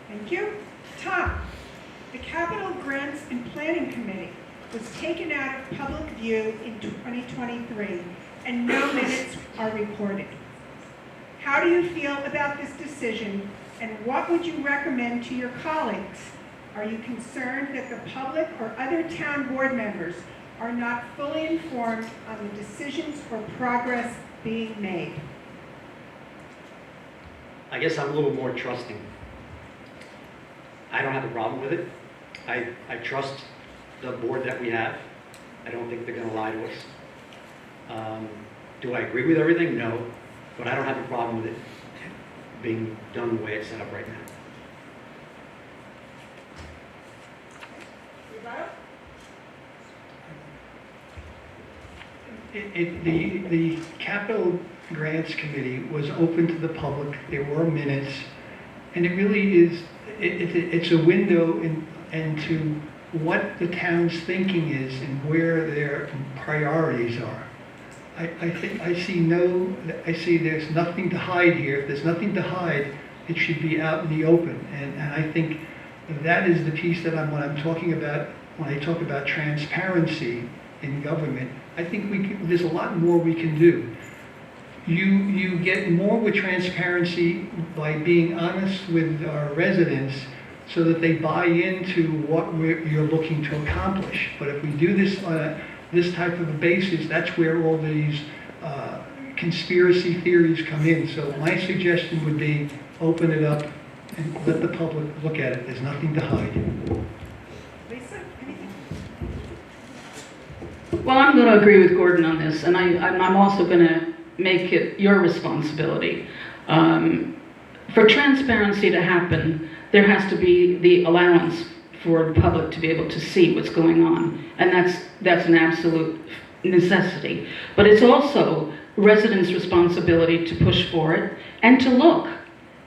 [SPEAKER 3] Thank you. Tom, the Capital Grants and Planning Committee was taken out of public view in 2023, and no minutes are recorded. How do you feel about this decision, and what would you recommend to your colleagues? Are you concerned that the public or other town board members are not fully informed on the decisions or progress being made?
[SPEAKER 5] I guess I'm a little more trusting. I don't have a problem with it. I trust the board that we have. I don't think they're going to lie to us. Do I agree with everything? No. But I don't have a problem with it being done the way it's set up right now.
[SPEAKER 4] The Capital Grants Committee was open to the public. There were minutes, and it really is. It's a window into what the town's thinking is and where their priorities are. I see there's nothing to hide here. If there's nothing to hide, it should be out in the open. And I think that is the piece that when I'm talking about, when I talk about transparency in government, I think there's a lot more we can do. You get more with transparency by being honest with our residents so that they buy into what you're looking to accomplish. But if we do this on this type of a basis, that's where all these conspiracy theories come in. So my suggestion would be open it up and let the public look at it. There's nothing to hide.
[SPEAKER 3] Lisa, anything?
[SPEAKER 6] Well, I'm going to agree with Gordon on this, and I'm also going to make it your responsibility. For transparency to happen, there has to be the allowance for the public to be able to see what's going on, and that's an absolute necessity. But it's also residents' responsibility to push for it and to look,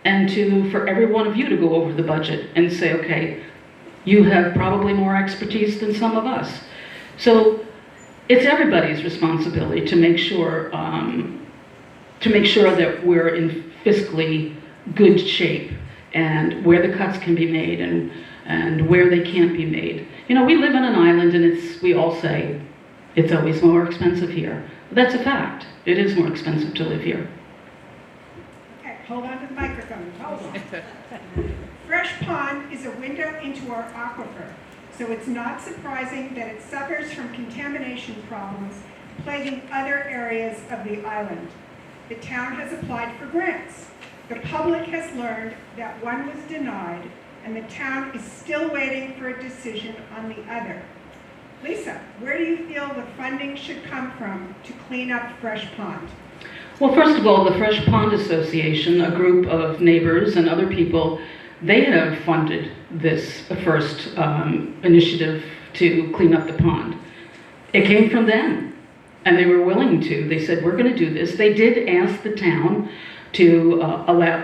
[SPEAKER 6] and for every one of you to go over the budget and say, okay, you have probably more expertise than some of us. So it's everybody's responsibility to make sure that we're fiscally good shape, and where the cuts can be made and where they can't be made. You know, we live on an island, and we all say it's always more expensive here. But that's a fact. It is more expensive to live here.
[SPEAKER 3] Okay, hold on to the microphone, hold on. Fresh Pond is a window into our aquifer, so it's not surprising that it suffers from contamination problems plaguing other areas of the island. The town has applied for grants. The public has learned that one was denied, and the town is still waiting for a decision on the other. Lisa, where do you feel the funding should come from to clean up Fresh Pond?
[SPEAKER 6] Well, first of all, the Fresh Pond Association, a group of neighbors and other people, they have funded this first initiative to clean up the pond. It came from them, and they were willing to. They said, we're going to do this. They did ask the town to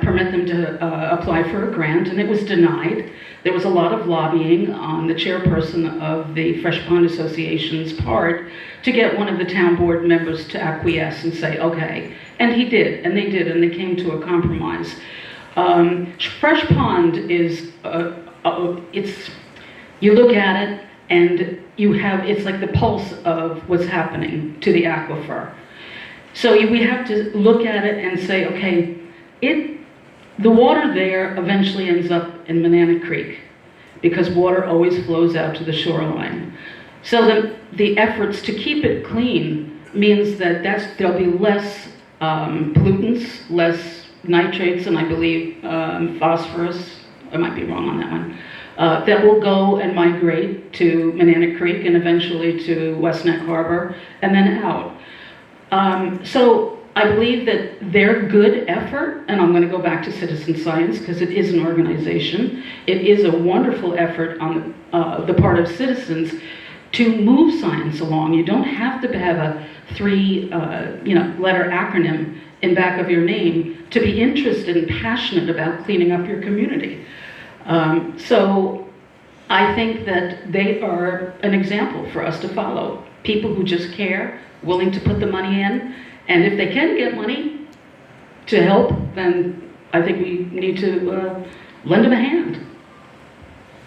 [SPEAKER 6] permit them to apply for a grant, and it was denied. There was a lot of lobbying on the chairperson of the Fresh Pond Association's part to get one of the town board members to acquiesce and say, okay. And he did, and they did, and they came to a compromise. Fresh Pond is, you look at it, and it's like the pulse of what's happening to the aquifer. So we have to look at it and say, okay, the water there eventually ends up in Manana Creek because water always flows out to the shoreline. So the efforts to keep it clean means that there'll be less pollutants, less nitrates, and I believe phosphorus, I might be wrong on that one, that will go and migrate to Manana Creek and eventually to West Neck Harbor and then out. So I believe that their good effort, and I'm going to go back to citizen science because it is an organization, it is a wonderful effort on the part of citizens to move science along. You don't have to have a three-letter acronym in back of your name to be interested and passionate about cleaning up your community. So I think that they are an example for us to follow. People who just care, willing to put the money in, and if they can get money to help, then I think we need to lend them a hand.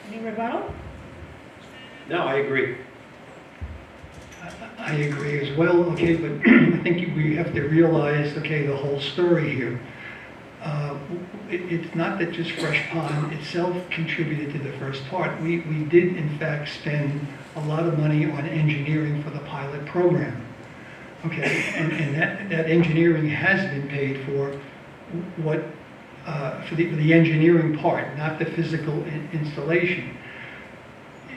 [SPEAKER 3] Any rebuttal?
[SPEAKER 5] No, I agree.
[SPEAKER 4] I agree as well, okay, but I think we have to realize, okay, the whole story here. It's not that just Fresh Pond itself contributed to the first part. We did, in fact, spend a lot of money on engineering for the pilot program. Okay, and that engineering has been paid for for the engineering part, not the physical installation.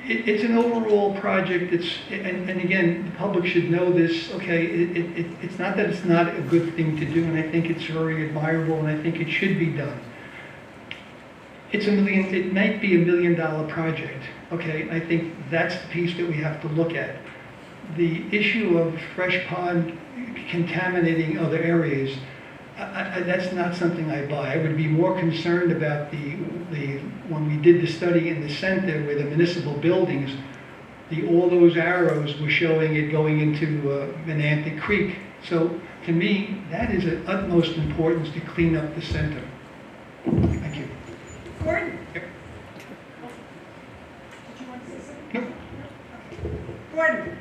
[SPEAKER 4] It's an overall project. And again, the public should know this. Okay, it's not that it's not a good thing to do, and I think it's very admirable, and I think it should be done. It might be $1 million project. Okay, I think that's the piece that we have to look at. The issue of Fresh Pond contaminating other areas, that's not something I buy. I would be more concerned about when we did the study in the center with the municipal buildings, all those arrows were showing it going into Menantic Creek. So to me, that is of utmost importance to clean up the center. Thank you.
[SPEAKER 3] Gordon?
[SPEAKER 4] Yep.
[SPEAKER 3] Did you want to say something?
[SPEAKER 4] Nope.
[SPEAKER 3] Gordon,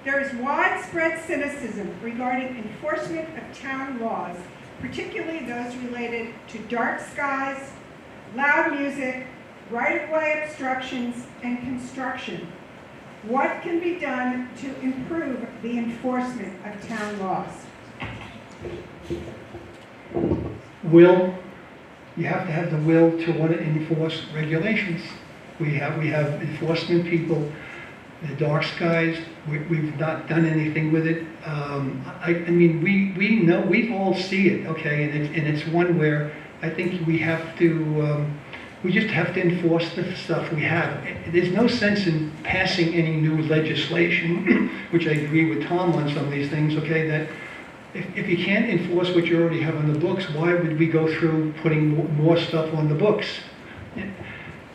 [SPEAKER 3] there is widespread cynicism regarding enforcement of town laws, particularly those related to dark skies, loud music, right-of-way obstructions, and construction. What can be done to improve the enforcement of town laws?
[SPEAKER 4] You have to have the will to want to enforce regulations. We have enforcement people. The dark skies, we've not done anything with it. I mean, we know, we all see it, okay, and it's one where I think we have to, we just have to enforce the stuff we have. There's no sense in passing any new legislation, which I agree with Tom on some of these things, okay, that if you can't enforce what you already have on the books, why would we go through putting more stuff on the books?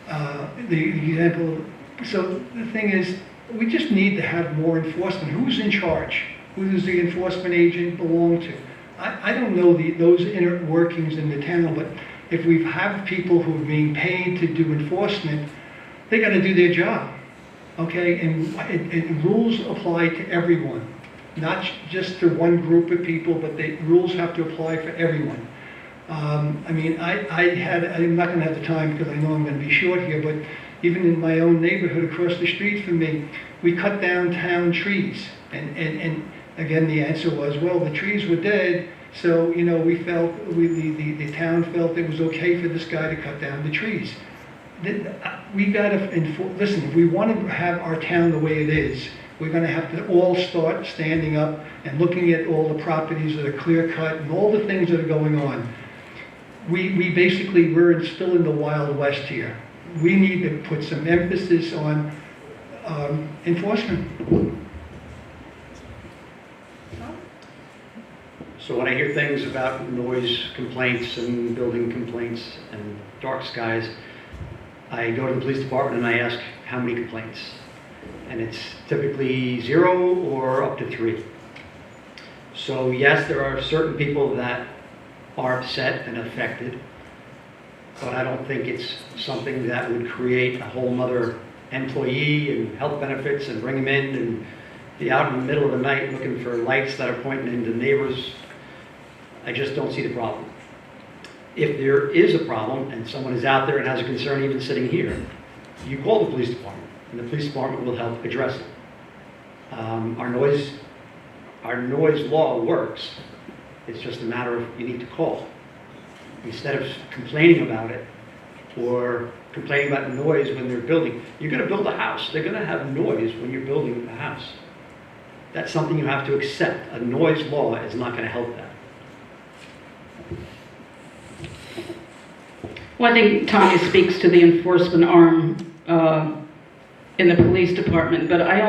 [SPEAKER 4] The example, so the thing is, we just need to have more enforcement. Who's in charge? Who does the enforcement agent belong to? I don't know those inner workings in the town, but if we have people who are being paid to do enforcement, they gotta do their job, okay? And rules apply to everyone, not just to one group of people, but the rules have to apply for everyone. I mean, I'm not gonna have the time because I know I'm gonna be short here, but even in my own neighborhood across the street from me, we cut down town trees. And again, the answer was, well, the trees were dead, so, you know, we felt, the town felt it was okay for this guy to cut down the trees. We gotta, listen, if we want to have our town the way it is, we're gonna have to all start standing up and looking at all the properties that are clear cut and all the things that are going on. We're still in the Wild West here. We need to put some emphasis on enforcement.
[SPEAKER 5] So when I hear things about noise complaints and building complaints and dark skies, I go to the police department and I ask how many complaints. And it's typically 0 or up to 3. So yes, there are certain people that are upset and affected, but I don't think it's something that would create a whole nother employee and health benefits and bring them in and be out in the middle of the night looking for lights that are pointing into neighbors. I just don't see the problem. If there is a problem and someone is out there and has a concern even sitting here, you call the police department and the police department will help address it. Our noise law works. It's just a matter of you need to call. Instead of complaining about it or complaining about noise when they're building. You're going to build a house. They're going to have noise when you're building a house. That's something you have to accept. A noise law is not going to help that.
[SPEAKER 6] Well, I think Tommy speaks to the enforcement arm in the police department, but I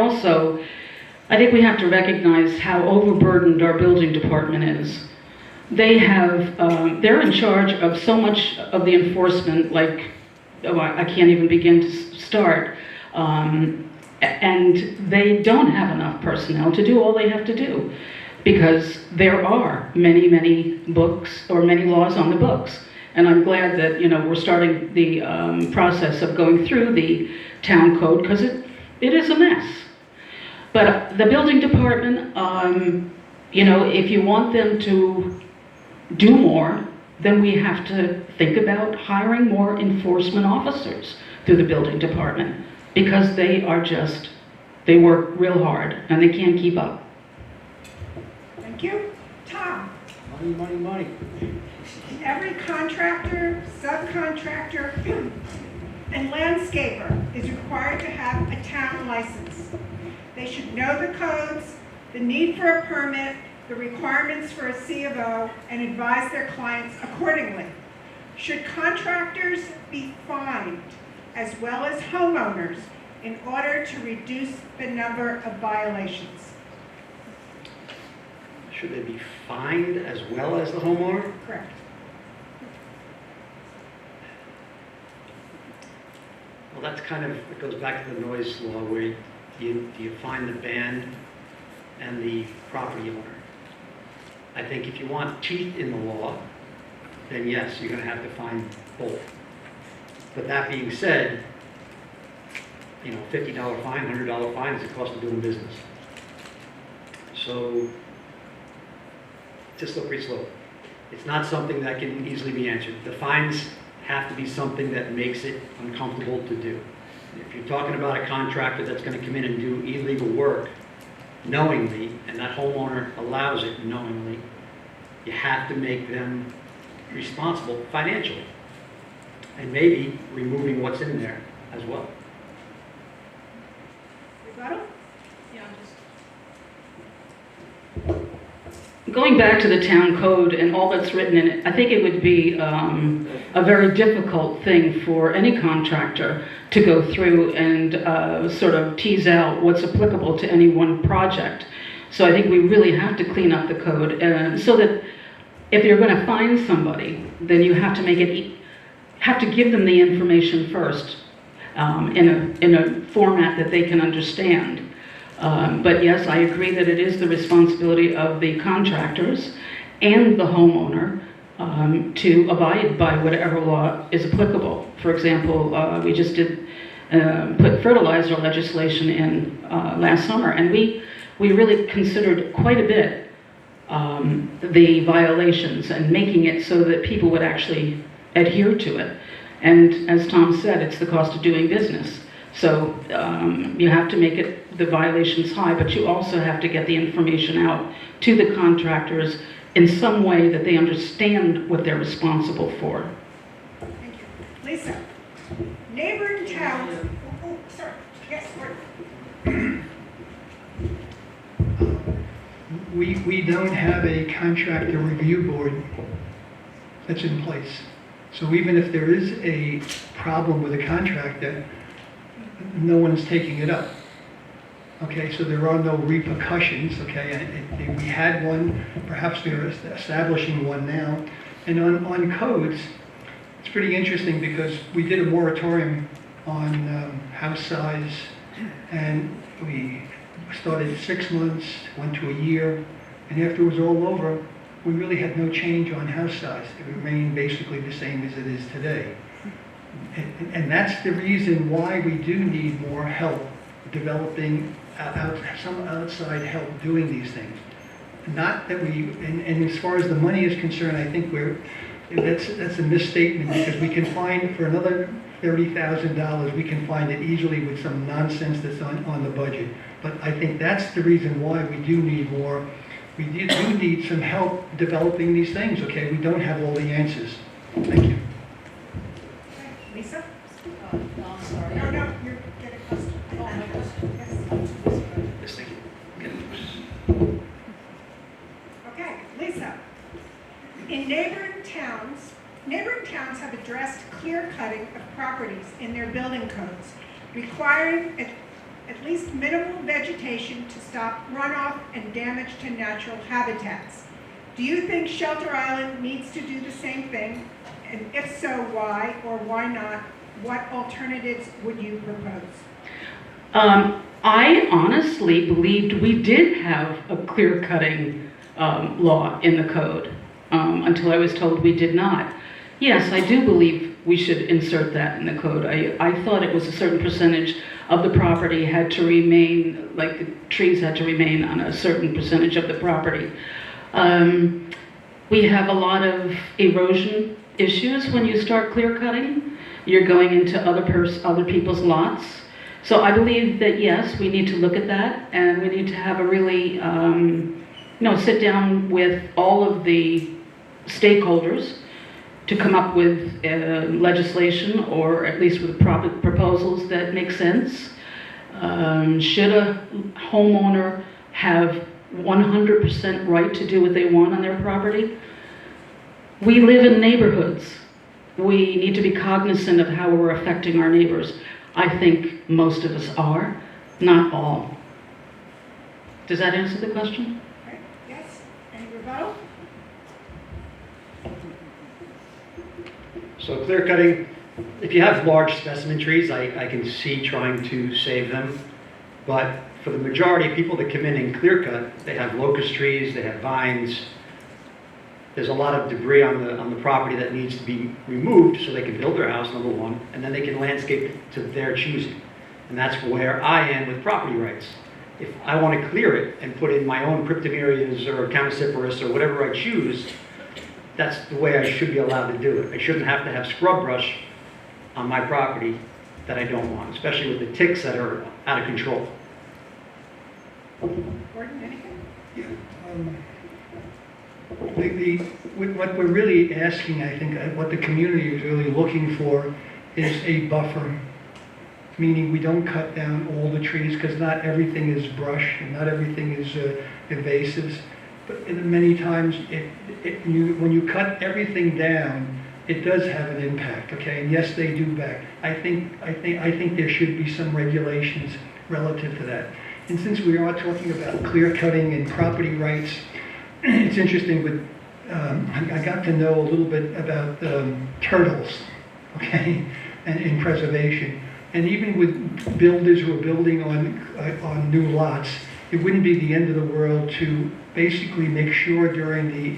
[SPEAKER 6] think we have to recognize how overburdened our building department is. They're in charge of so much of the enforcement, like, I can't even begin to start. And they don't have enough personnel to do all they have to do because there are many, many books or many laws on the books. And I'm glad that, we're starting the process of going through the town code because it is a mess. But the building department, if you want them to do more, then we have to think about hiring more enforcement officers through the building department because they work real hard and they can't keep up.
[SPEAKER 3] Thank you. Tom?
[SPEAKER 5] Money, money, money.
[SPEAKER 3] Every contractor, subcontractor, and landscaper is required to have a town license. They should know the codes, the need for a permit, the requirements for a C of O, and advise their clients accordingly. Should contractors be fined as well as homeowners in order to reduce the number of violations?
[SPEAKER 5] Should they be fined as well as the homeowner?
[SPEAKER 3] Correct.
[SPEAKER 5] Well, that's it goes back to the noise law where do you fine the band and the property owner? I think if you want teeth in the law, then yes, you're going to have to fine both. But that being said, $50 fine, $100 fine is the cost of doing business. So, it's a slippery slope. It's not something that can easily be answered. The fines have to be something that makes it uncomfortable to do. If you're talking about a contractor that's going to come in and do illegal work knowingly, and that homeowner allows it knowingly, you have to make them responsible financially. And maybe removing what's in there as well.
[SPEAKER 3] Rebuttal?
[SPEAKER 2] Yeah,
[SPEAKER 6] Going back to the town code and all that's written in it, I think it would be a very difficult thing for any contractor to go through and sort of tease out what's applicable to any one project. So I think we really have to clean up the code so that if you're going to find somebody, then you have to have to give them the information first in a format that they can understand. But yes, I agree that it is the responsibility of the contractors and the homeowner to abide by whatever law is applicable. For example, we just did put fertilizer legislation in last summer, and we really considered quite a bit the violations and making it so that people would actually adhere to it. And as Tom said, it's the cost of doing business. So you have to make it the violations high, but you also have to get the information out to the contractors in some way that they understand what they're responsible for.
[SPEAKER 3] Thank you. Lisa, neighboring towns, oh, sorry, yes, Martin.
[SPEAKER 4] We don't have a contractor review board that's in place. So even if there is a problem with a contractor, no one's taking it up. Okay, so there are no repercussions, okay? We had one, perhaps we're establishing one now. And on codes, it's pretty interesting because we did a moratorium on house size, and we started 6 months, went to a year, and after it was all over, we really had no change on house size. It remained basically the same as it is today. And that's the reason why we do need more help developing some outside help doing these things. Not that we, and as far as the money is concerned, I think that's a misstatement, because we can find for another $30,000, we can find it easily with some nonsense that's on the budget. But I think that's the reason why we do need more. We do need some help developing these things, okay? We don't have all the answers. Thank you.
[SPEAKER 3] Lisa?
[SPEAKER 2] No, I'm sorry.
[SPEAKER 3] No, you're getting close.
[SPEAKER 2] Oh, my question.
[SPEAKER 3] Yes.
[SPEAKER 5] Yes, thank you.
[SPEAKER 3] Okay, Lisa. In neighboring towns have addressed clear cutting of properties in their building codes, requiring at least minimal vegetation to stop runoff and damage to natural habitats. Do you think Shelter Island needs to do the same thing? And if so, why or why not? What alternatives would you propose?
[SPEAKER 6] I honestly believed we did have a clear-cutting law in the code until I was told we did not. Yes, I do believe we should insert that in the code. I thought it was a certain percentage of the property had to remain, like the trees had to remain on a certain percentage of the property. We have a lot of erosion issues when you start clear cutting. You're going into other people's lots. So I believe that yes, we need to look at that, and we need to have a really, sit down with all of the stakeholders to come up with legislation, or at least with proposals that make sense. Should a homeowner have 100% right to do what they want on their property? We live in neighborhoods. We need to be cognizant of how we're affecting our neighbors. I think most of us are, not all. Does that answer the question?
[SPEAKER 3] Right? Yes? Any rebuttal?
[SPEAKER 5] So clear cutting, if you have large specimen trees, I can see trying to save them. But for the majority of people that come in and clear cut, they have locust trees, they have vines. There's a lot of debris on the property that needs to be removed so they can build their house, number one, and then they can landscape it to their choosing. And that's where I am with property rights. If I want to clear it and put in my own cryptomerias or Chamaecyparis or whatever I choose, that's the way I should be allowed to do it. I shouldn't have to have scrub brush on my property that I don't want, especially with the ticks that are out of control.
[SPEAKER 3] Gordon, anything?
[SPEAKER 4] Yeah, what we're really asking, I think, what the community is really looking for is a buffer, meaning we don't cut down all the trees, because not everything is brush and not everything is invasives. But many times, when you cut everything down, it does have an impact. Okay, and yes, they do back. I think there should be some regulations relative to that. And since we are talking about clear cutting and property rights, it's interesting with, I got to know a little bit about turtles, okay, and in preservation. And even with builders who are building on new lots, it wouldn't be the end of the world to basically make sure during the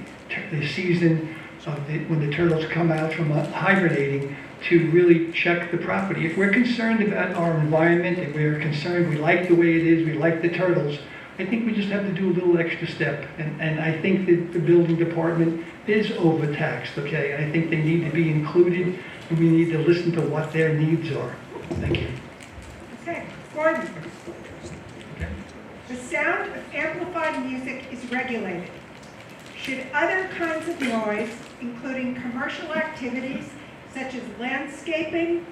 [SPEAKER 4] the season of when the turtles come out from hibernating to really check the property. If we're concerned about our environment and we're concerned, we like the way it is, we like the turtles, I think we just have to do a little extra step. And I think that the building department is overtaxed, okay? I think they need to be included, and we need to listen to what their needs are. Thank you.
[SPEAKER 3] Okay, Gordon. The sound of amplified music is regulated. Should other kinds of noise, including commercial activities such as landscaping,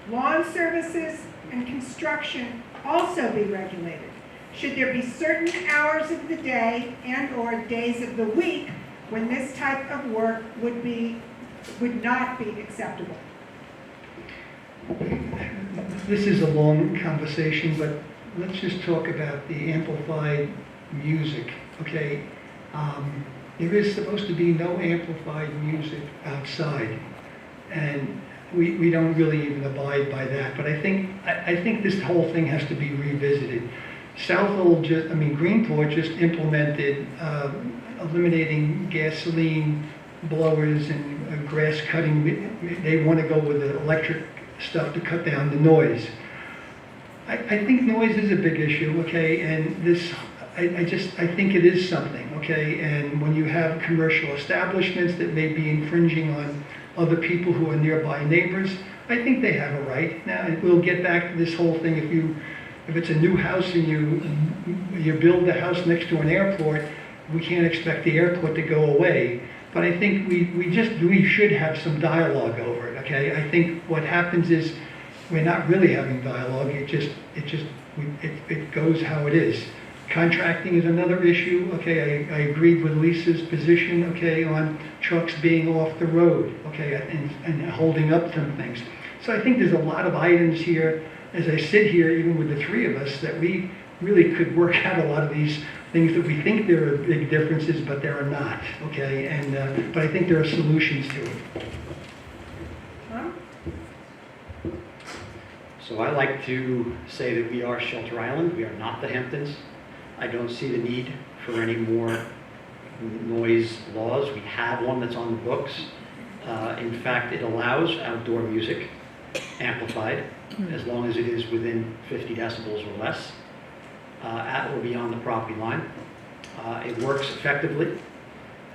[SPEAKER 3] lawn services, and construction, also be regulated? Should there be certain hours of the day and/or days of the week when this type of work would not be acceptable?
[SPEAKER 4] This is a long conversation, but let's just talk about the amplified music, okay? There is supposed to be no amplified music outside, and we don't really even abide by that. But I think this whole thing has to be revisited. Greenport just implemented eliminating gasoline blowers and grass cutting. They want to go with the electric stuff to cut down the noise. I think noise is a big issue, okay, and this, I think it is something, okay, and when you have commercial establishments that may be infringing on other people who are nearby neighbors, I think they have a right. Now, we'll get back to this whole thing, if it's a new house and you build the house next to an airport, we can't expect the airport to go away. But I think we should have some dialogue over it, okay? I think what happens is we're not really having dialogue. It goes how it is. Contracting is another issue, okay? I agreed with Lisa's position, okay, on trucks being off the road, okay, and holding up some things. So I think there's a lot of items here, as I sit here, even with the three of us, that we really could work out a lot of these things that we think there are big differences, but there are not, okay? And but I think there are solutions to it.
[SPEAKER 3] Tom?
[SPEAKER 5] So I like to say that we are Shelter Island. We are not the Hamptons. I don't see the need for any more noise laws. We have one that's on the books. In fact, it allows outdoor music amplified as long as it is within 50 decibels or less, at or beyond the property line. It works effectively,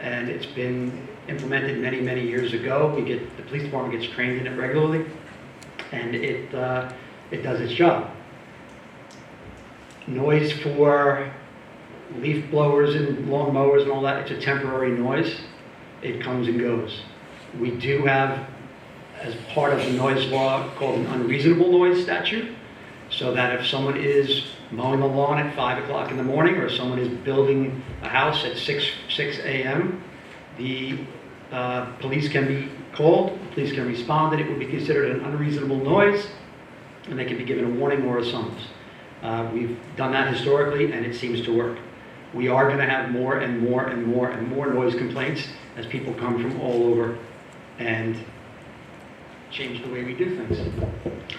[SPEAKER 5] and it's been implemented many, many years ago. The police department gets trained in it regularly, and it does its job. Noise for leaf blowers and lawn mowers and all that, it's a temporary noise. It comes and goes. We do have, as part of the noise law, called an unreasonable noise statute, so that if someone is mowing the lawn at 5 o'clock in the morning, or someone is building a house at 6 a.m., the police can be called, the police can respond, and it would be considered an unreasonable noise, and they can be given a warning or a summons. We've done that historically, and it seems to work. We are going to have more and more and more and more noise complaints as people come from all over and change the way we do things.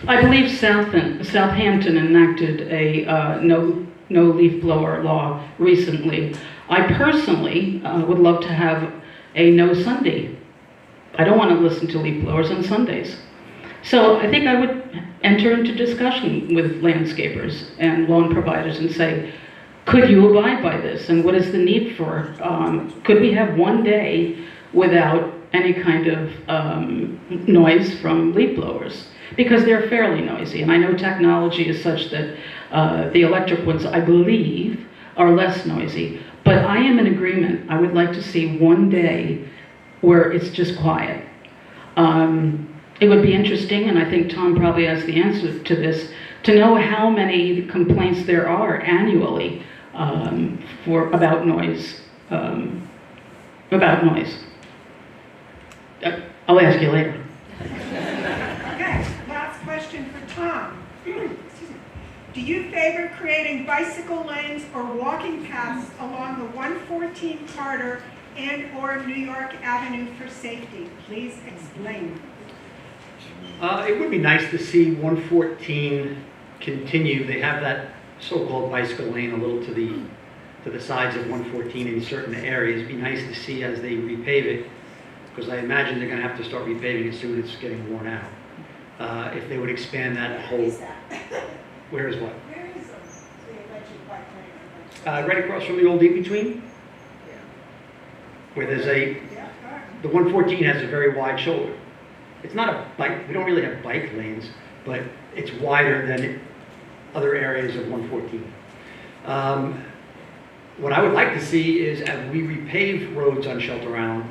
[SPEAKER 6] I believe Southampton enacted a no leaf blower law recently. I personally would love to have a no Sunday. I don't want to listen to leaf blowers on Sundays. So I think I would enter into discussion with landscapers and lawn providers and say, could you abide by this? And what is the need for? Could we have one day without any kind of noise from leaf blowers? Because they're fairly noisy. And I know technology is such that the electric ones, I believe, are less noisy. But I am in agreement. I would like to see one day where it's just quiet. It would be interesting, and I think Tom probably has the answer to this, to know how many complaints there are annually about noise. I'll ask you later.
[SPEAKER 3] Okay, last question for Tom. Excuse me. Do you favor creating bicycle lanes or walking paths along the 114 corridor and/or New York Avenue for safety? Please explain.
[SPEAKER 5] It would be nice to see 114 continue. They have that so-called bicycle lane a little to the to the sides of 114 in certain areas. It'd be nice to see as they repave it, because I imagine they're going to have to start repaving it soon. It's getting worn out. If they would expand that
[SPEAKER 7] Where
[SPEAKER 5] whole,
[SPEAKER 7] is that?
[SPEAKER 5] where is what?
[SPEAKER 7] Where is the electric bike lane?
[SPEAKER 5] Right across from the old in-between, where there's a,
[SPEAKER 7] Yeah, all right.
[SPEAKER 5] the 114 has a very wide shoulder. It's not a bike, we don't really have bike lanes, but it's wider than other areas of 114. What I would like to see is as we repave roads on Shelter Island,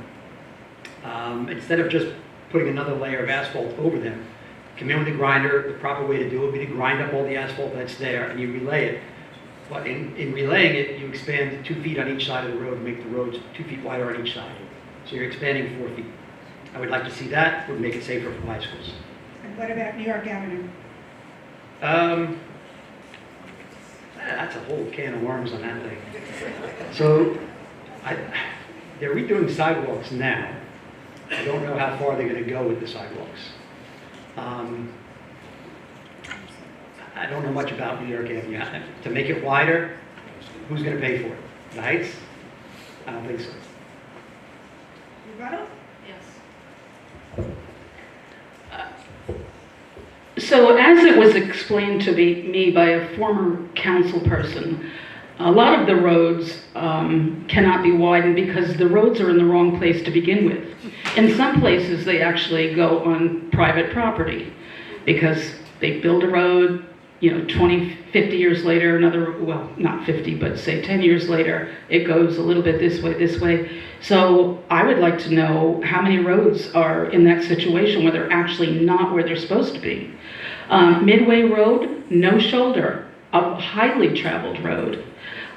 [SPEAKER 5] instead of just putting another layer of asphalt over them, come in with a grinder. The proper way to do it would be to grind up all the asphalt that's there and you relay it. But in relaying it, you expand 2 feet on each side of the road and make the roads 2 feet wider on each side. So you're expanding 4 feet. I would like to see that. It would make it safer for bicycles.
[SPEAKER 3] And what about New York Avenue?
[SPEAKER 5] That's a whole can of worms on that thing. So they're redoing sidewalks now. I don't know how far they're going to go with the sidewalks. I don't know much about New York Avenue. To make it wider, who's going to pay for it? The Heights? I don't think so.
[SPEAKER 3] Rebuttal?
[SPEAKER 2] Yes.
[SPEAKER 6] So as it was explained to me by a former council person, a lot of the roads cannot be widened because the roads are in the wrong place to begin with. In some places, they actually go on private property because they build a road, 20, 50 years later, well, not 50, but say 10 years later, it goes a little bit this way. So I would like to know how many roads are in that situation where they're actually not where they're supposed to be. Midway Road, no shoulder, a highly traveled road.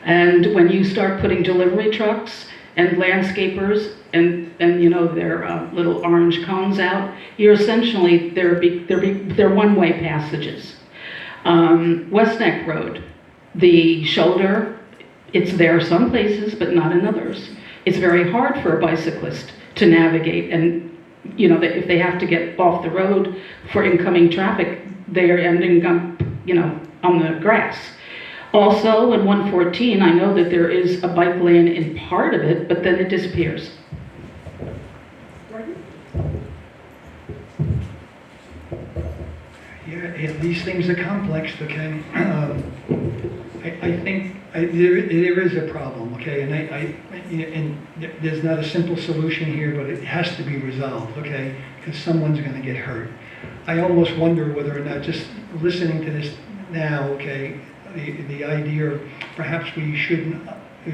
[SPEAKER 6] And when you start putting delivery trucks and landscapers and their little orange cones out, you're essentially, they're one-way passages. West Neck Road, the shoulder, it's there some places, but not in others. It's very hard for a bicyclist to navigate, and if they have to get off the road for incoming traffic, they are ending up, on the grass. Also, in 114, I know that there is a bike lane in part of it, but then it disappears.
[SPEAKER 3] Gordon?
[SPEAKER 4] Yeah, these things are complex, okay? I think there is a problem, okay? And there's not a simple solution here, but it has to be resolved, okay? Because someone's going to get hurt. I almost wonder whether or not just listening to this now, okay, the idea of perhaps there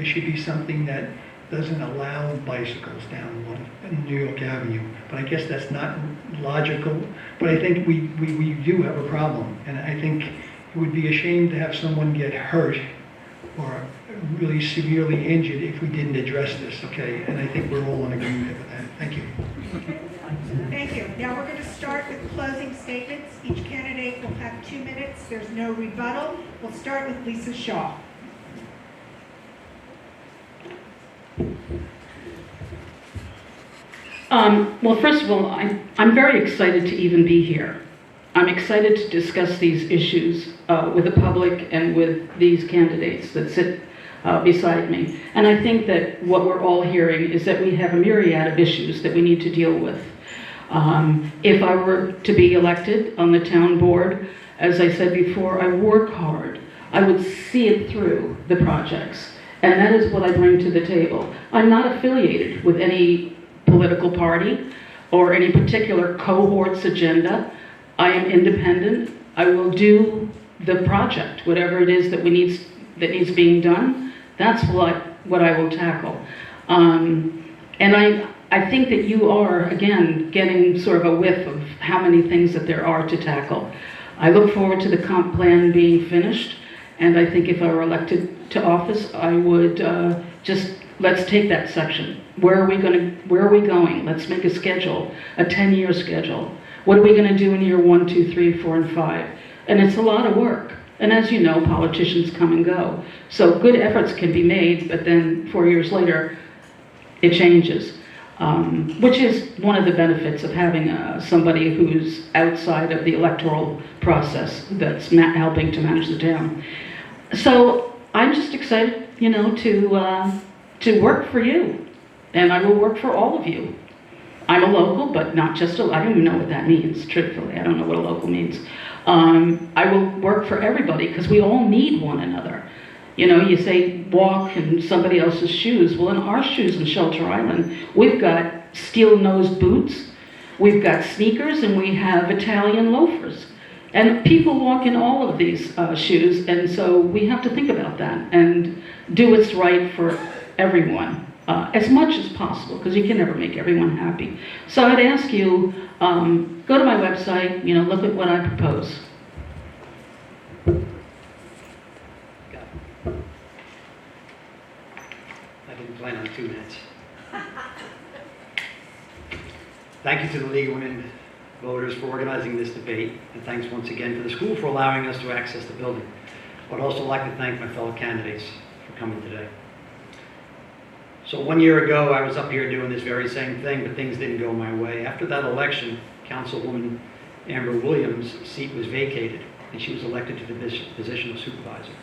[SPEAKER 4] should be something that doesn't allow bicycles down New York Avenue. But I guess that's not logical. But I think we do have a problem. And I think it would be a shame to have someone get hurt or really severely injured if we didn't address this, okay? And I think we're all in agreement with that. Thank you.
[SPEAKER 3] Thank you. Now we're going to start with closing statements. Each candidate will have 2 minutes. There's no rebuttal. We'll start with Lisa Shaw.
[SPEAKER 6] Well, first of all, I'm very excited to even be here. I'm excited to discuss these issues with the public and with these candidates that sit beside me. And I think that what we're all hearing is that we have a myriad of issues that we need to deal with. If I were to be elected on the town board, as I said before, I work hard. I would see it through the projects. And that is what I bring to the table. I'm not affiliated with any political party or any particular cohort's agenda. I am independent. I will do the project, whatever it is that needs being done. That's what I will tackle. And I think that you are, again, getting sort of a whiff of how many things that there are to tackle. I look forward to the comp plan being finished, and I think if I were elected to office, I would let's take that section. Where are we going? Let's make a schedule, a 10-year schedule. What are we going to do in year 1, 2, 3, 4, and 5? And it's a lot of work. And as you know, politicians come and go. So good efforts can be made, but then 4 years later, it changes. Which is one of the benefits of having somebody who's outside of the electoral process that's helping to manage the town. So I'm just excited you know, to work for you. And I will work for all of you. I'm a local, but not just I don't even know what that means, truthfully. I don't know what a local means. I will work for everybody because we all need one another. You know, you say walk in somebody else's shoes. Well, in our shoes in Shelter Island, we've got steel-nosed boots, we've got sneakers, and we have Italian loafers. And people walk in all of these shoes, and so we have to think about that and do what's right for everyone as much as possible, because you can never make everyone happy. So I'd ask you, go to my website, you know, look at what I propose.
[SPEAKER 5] I didn't plan on 2 minutes. Thank you to the League of Women Voters for organizing this debate, and thanks once again to the school for allowing us to access the building. I'd also like to thank my fellow candidates for coming today. So 1 year ago, I was up here doing this very same thing, but things didn't go my way. After that election, Councilwoman Amber Williams' seat was vacated, and she was elected to the position of supervisor.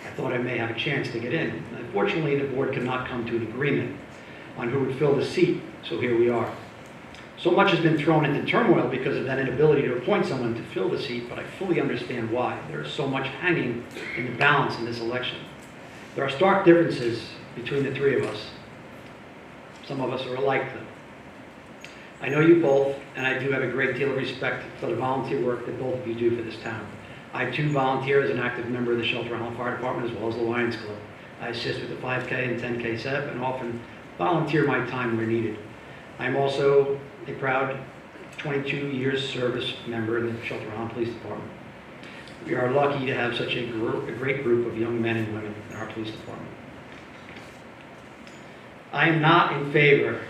[SPEAKER 5] I thought I may have a chance to get in. Unfortunately, the board could not come to an agreement on who would fill the seat, so here we are. So much has been thrown into turmoil because of that inability to appoint someone to fill the seat, but I fully understand why. There is so much hanging in the balance in this election. There are stark differences between the three of us. Some of us are alike, though. I know you both, and I do have a great deal of respect for the volunteer work that both of you do for this town. I too volunteer as an active member of the Shelter Island Fire Department as well as the Lions Club. I assist with the 5K and 10K SEP and often volunteer my time where needed. I'm also a proud 22 years service member in the Shelter Island Police Department. We are lucky to have such a great group of young men and women in our police department. I am not in favor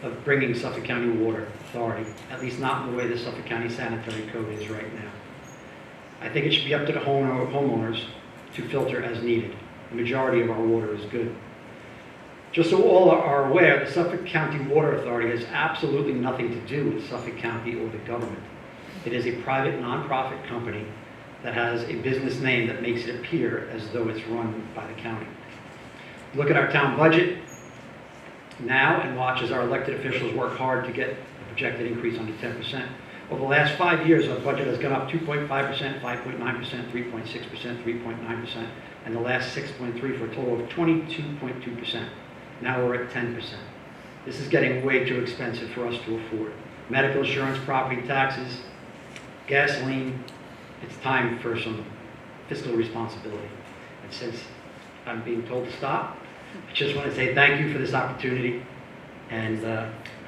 [SPEAKER 5] of bringing Suffolk County Water Authority, at least not in the way the Suffolk County Sanitary Code is right now. I think it should be up to the homeowners to filter as needed. The majority of our water is good. Just so all are aware, the Suffolk County Water Authority has absolutely nothing to do with Suffolk County or the government. It is a private, nonprofit company that has a business name that makes it appear as though it's run by the county. Look at our town budget now and watch as our elected officials work hard to get the projected increase under 10%. Over the last 5 years, our budget has gone up 2.5%, 5.9%, 3.6%, 3.9%, and the last 6.3% for a total of 22.2%. Now we're at 10%. This is getting way too expensive for us to afford. Medical insurance, property taxes, gasoline. It's time for some fiscal responsibility. And since I'm being told to stop, I just want to say thank you for this opportunity and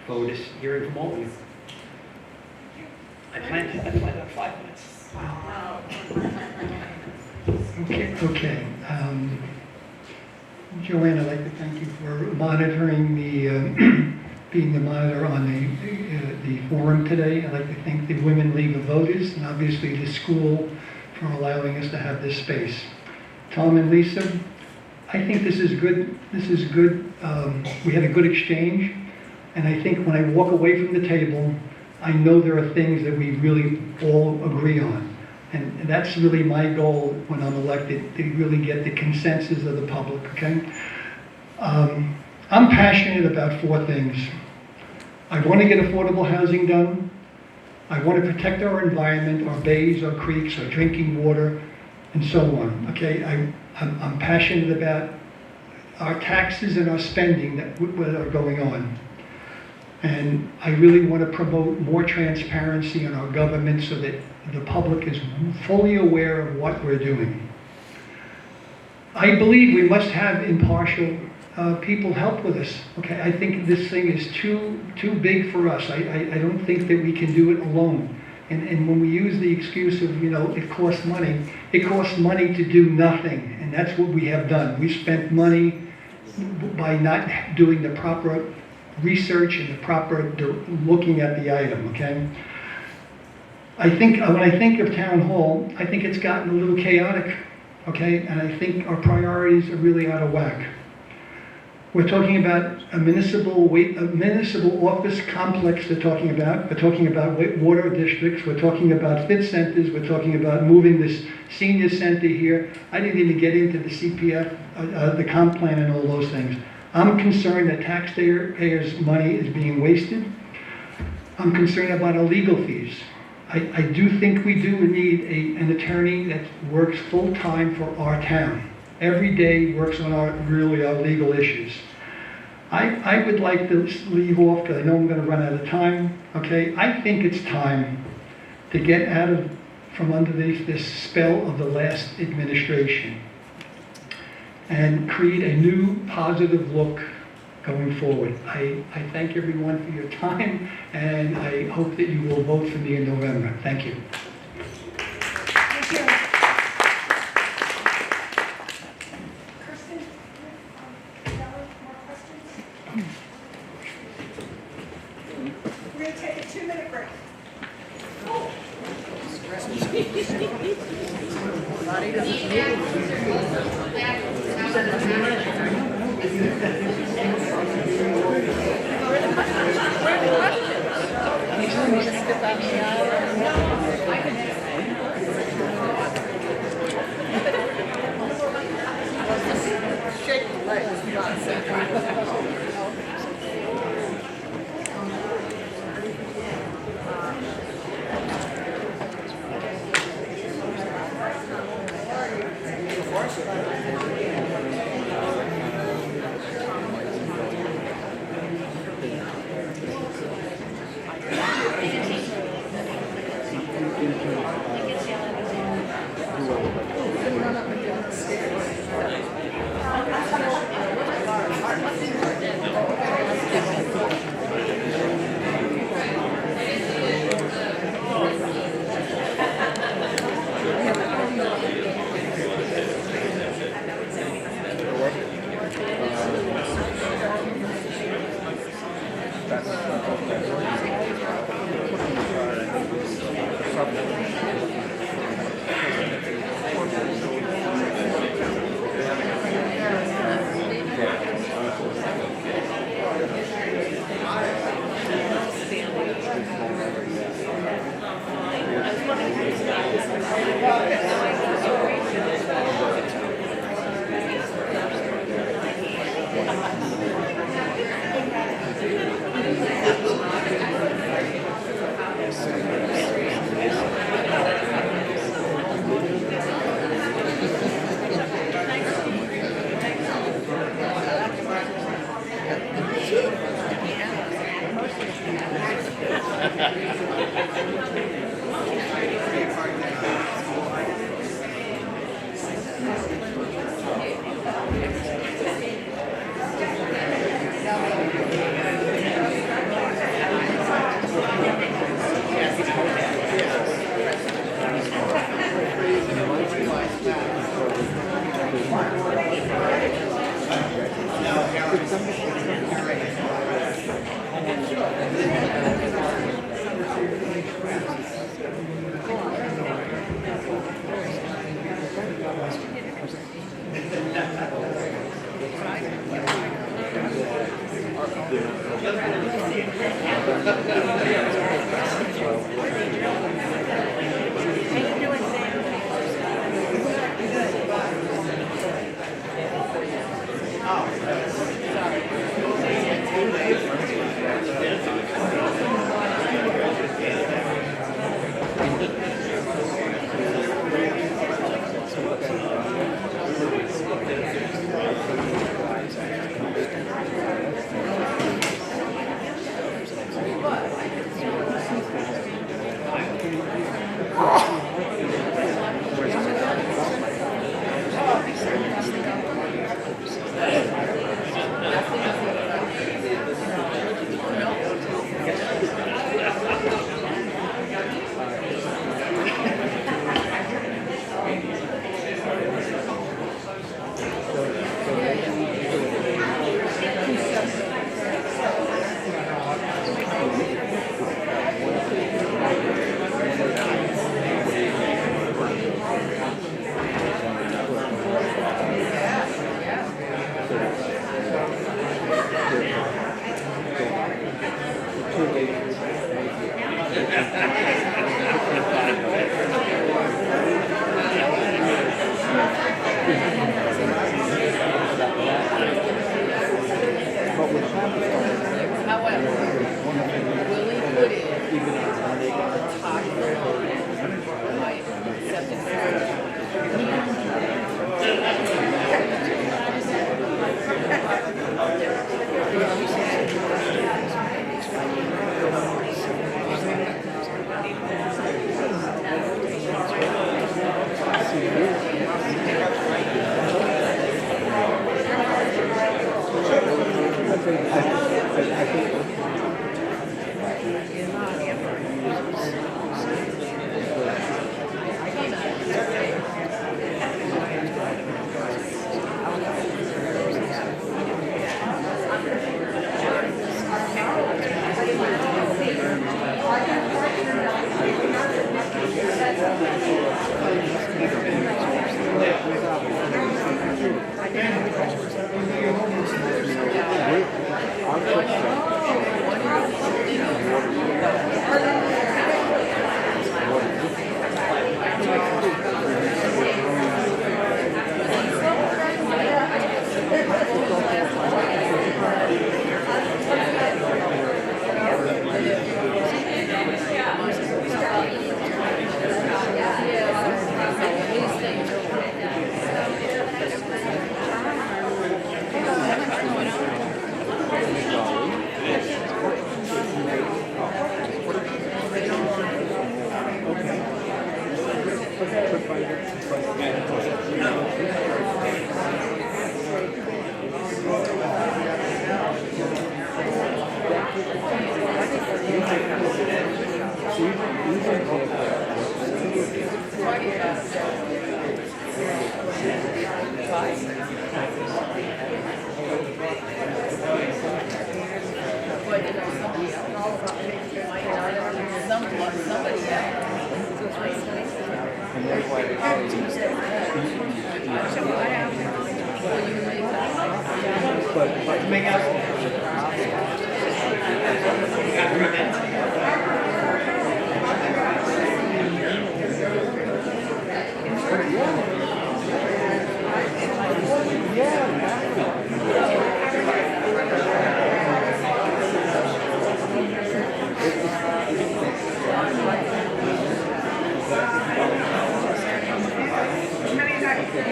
[SPEAKER 5] forward to hearing from all of you. I planned on 5 minutes.
[SPEAKER 4] Okay. Joanne, I'd like to thank you for monitoring being the monitor on the forum today. I'd like to thank the Women League of Voters and obviously the school for allowing us to have this space. Tom and Lisa, I think this is good. We had a good exchange, and I think when I walk away from the table, I know there are things that we really all agree on. And that's really my goal when I'm elected, to really get the consensus of the public, okay? I'm passionate about 4 things. I want to get affordable housing done. I want to protect our environment, our bays, our creeks, our drinking water, and so on, okay? I'm passionate about our taxes and our spending that are going on. And I really want to promote more transparency in our government so that the public is fully aware of what we're doing. I believe we must have impartial people help with us. Okay, I think this thing is too big for us. I don't think that we can do it alone. And when we use the excuse of, it costs money to do nothing. And that's what we have done. We spent money by not doing the proper research and the proper looking at the item, okay? I think, when I think of Town Hall, I think it's gotten a little chaotic, okay? And I think our priorities are really out of whack. We're talking about a municipal office complex they're talking about. We're talking about water districts. We're talking about fit centers. We're talking about moving this senior center here. I didn't even get into the CPF, the comp plan and all those things. I'm concerned that taxpayers' money is being wasted. I'm concerned about our legal fees. I do think we do need an attorney that works full-time for our town. Every day works on our legal issues. I would like to leave off, because I know I'm going to run out of time, okay? I think it's time to get out from underneath this spell of the last administration and create a new positive look going forward. I thank everyone for your time, and I hope that you will vote for me in November. Thank you.
[SPEAKER 3] Thank you. Kirsten, Kelly, more questions? We're going to take a 2-minute break.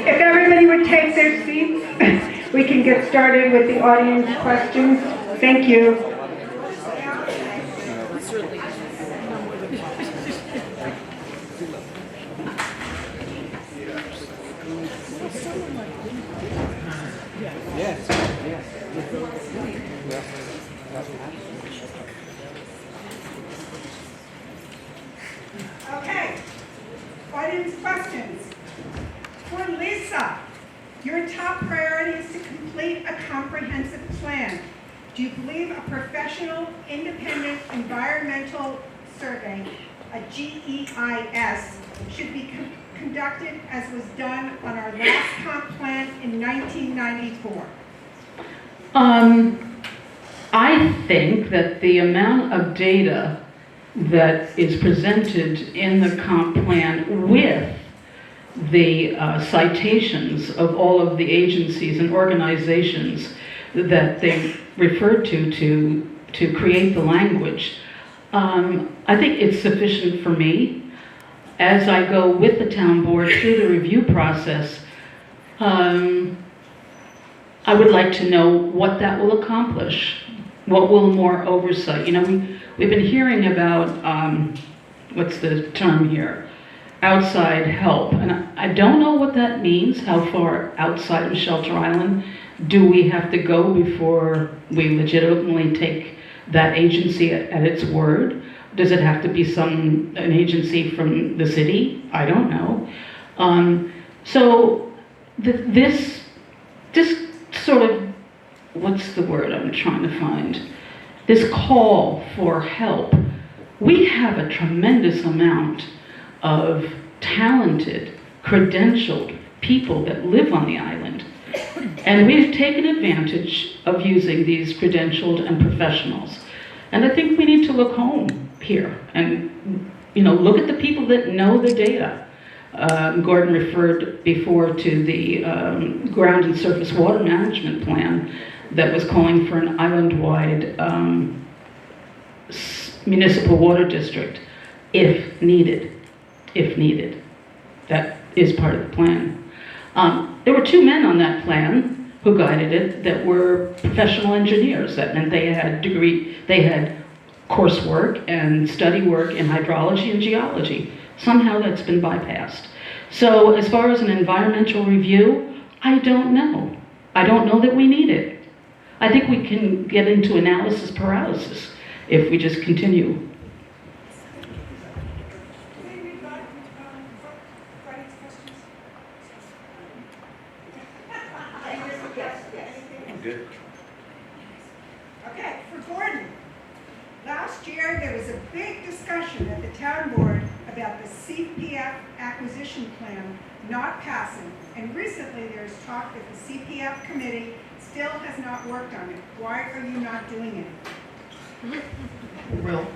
[SPEAKER 3] If everybody would take their seats, we can get started with the audience questions. Thank you. Okay, audience questions. For Lisa, your top priority is to complete a comprehensive plan. Do you believe a professional, independent environmental survey, a GEIS, should be conducted as was done on our last comp plan in 1994?
[SPEAKER 6] I think that the amount of data that is presented in the comp plan with the citations of all of the agencies and organizations that they referred to create the language, I think it's sufficient for me. As I go with the town board through the review process, I would like to know what that will accomplish. What will more oversight? You know, we've been hearing about, what's the term here? Outside help. And I don't know what that means. How far outside of Shelter Island do we have to go before we legitimately take that agency at its word? Does it have to be an agency from the city? I don't know. So this sort of, what's the word I'm trying to find? This call for help. We have a tremendous amount of talented, credentialed people that live on the island. And we've taken advantage of using these credentialed and professionals. And I think we need to look home here and, look at the people that know the data. Gordon referred before to the ground and surface water management plan that was calling for an island-wide municipal water district, if needed. That is part of the plan. There were two men on that plan who guided it that were professional engineers. That meant they had coursework and study work in hydrology and geology. Somehow that's been bypassed. So as far as an environmental review, I don't know. I don't know that we need it. I think we can get into analysis paralysis if we just continue.
[SPEAKER 5] Good.
[SPEAKER 3] Okay, for Gordon. Last year, there was a big discussion at the town board about the CPF acquisition plan not passing. And recently, there's talk that the CPF committee still has not worked on it. Why are you not doing it?
[SPEAKER 4] Well,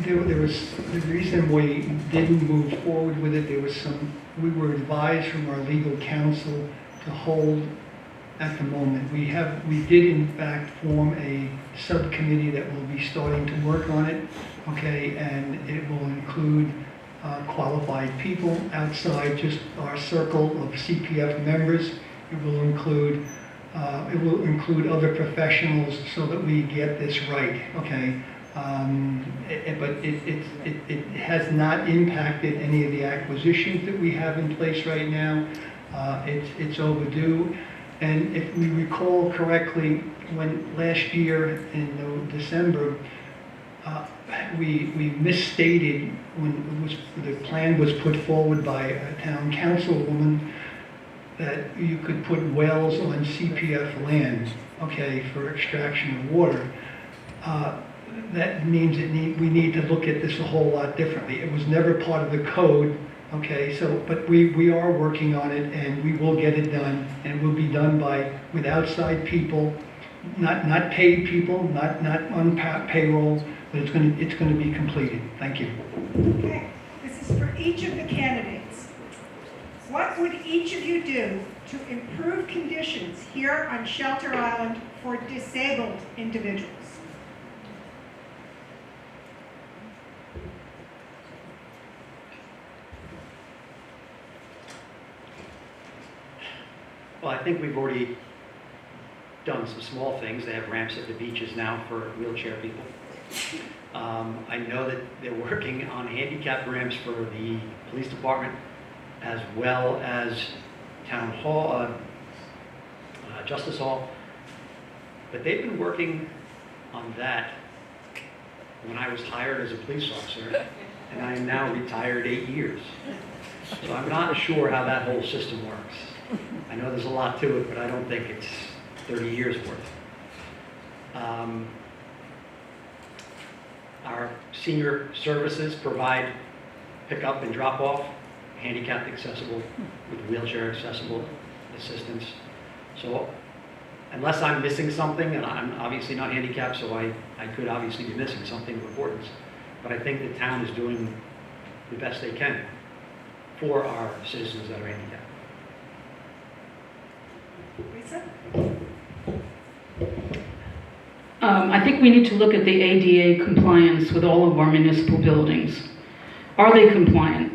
[SPEAKER 4] there was, the reason we didn't move forward with it, we were advised from our legal counsel to hold at the moment. We did in fact form a subcommittee that will be starting to work on it, okay, and it will include qualified people outside just our circle of CPF members. It will include other professionals so that we get this right, okay. But it has not impacted any of the acquisitions that we have in place right now. It's overdue. And if we recall correctly, when last year in December, we misstated when the plan was put forward by a town councilwoman that you could put wells on CPF land, okay, for extraction of water. That means we need to look at this a whole lot differently. It was never part of the code, okay, but we are working on it, and we will get it done, and it will be done with outside people, not paid people, not on payroll, but it's going to be completed. Thank you.
[SPEAKER 3] Okay, this is for each of the candidates. What would each of you do to improve conditions here on Shelter Island for disabled individuals?
[SPEAKER 5] Well, I think we've already done some small things. They have ramps at the beaches now for wheelchair people. I know that they're working on handicap ramps for the police department as well as town hall, justice hall. But they've been working on that when I was hired as a police officer, and I am now retired 8 years. So I'm not sure how that whole system works. I know there's a lot to it, but I don't think it's 30 years worth. Our senior services provide pickup and drop off, handicapped accessible with wheelchair accessible assistance. So unless I'm missing something, and I'm obviously not handicapped, so I could obviously be missing something of importance, but I think the town is doing the best they can for our citizens that are handicapped.
[SPEAKER 3] Lisa?
[SPEAKER 6] I think we need to look at the ADA compliance with all of our municipal buildings. Are they compliant?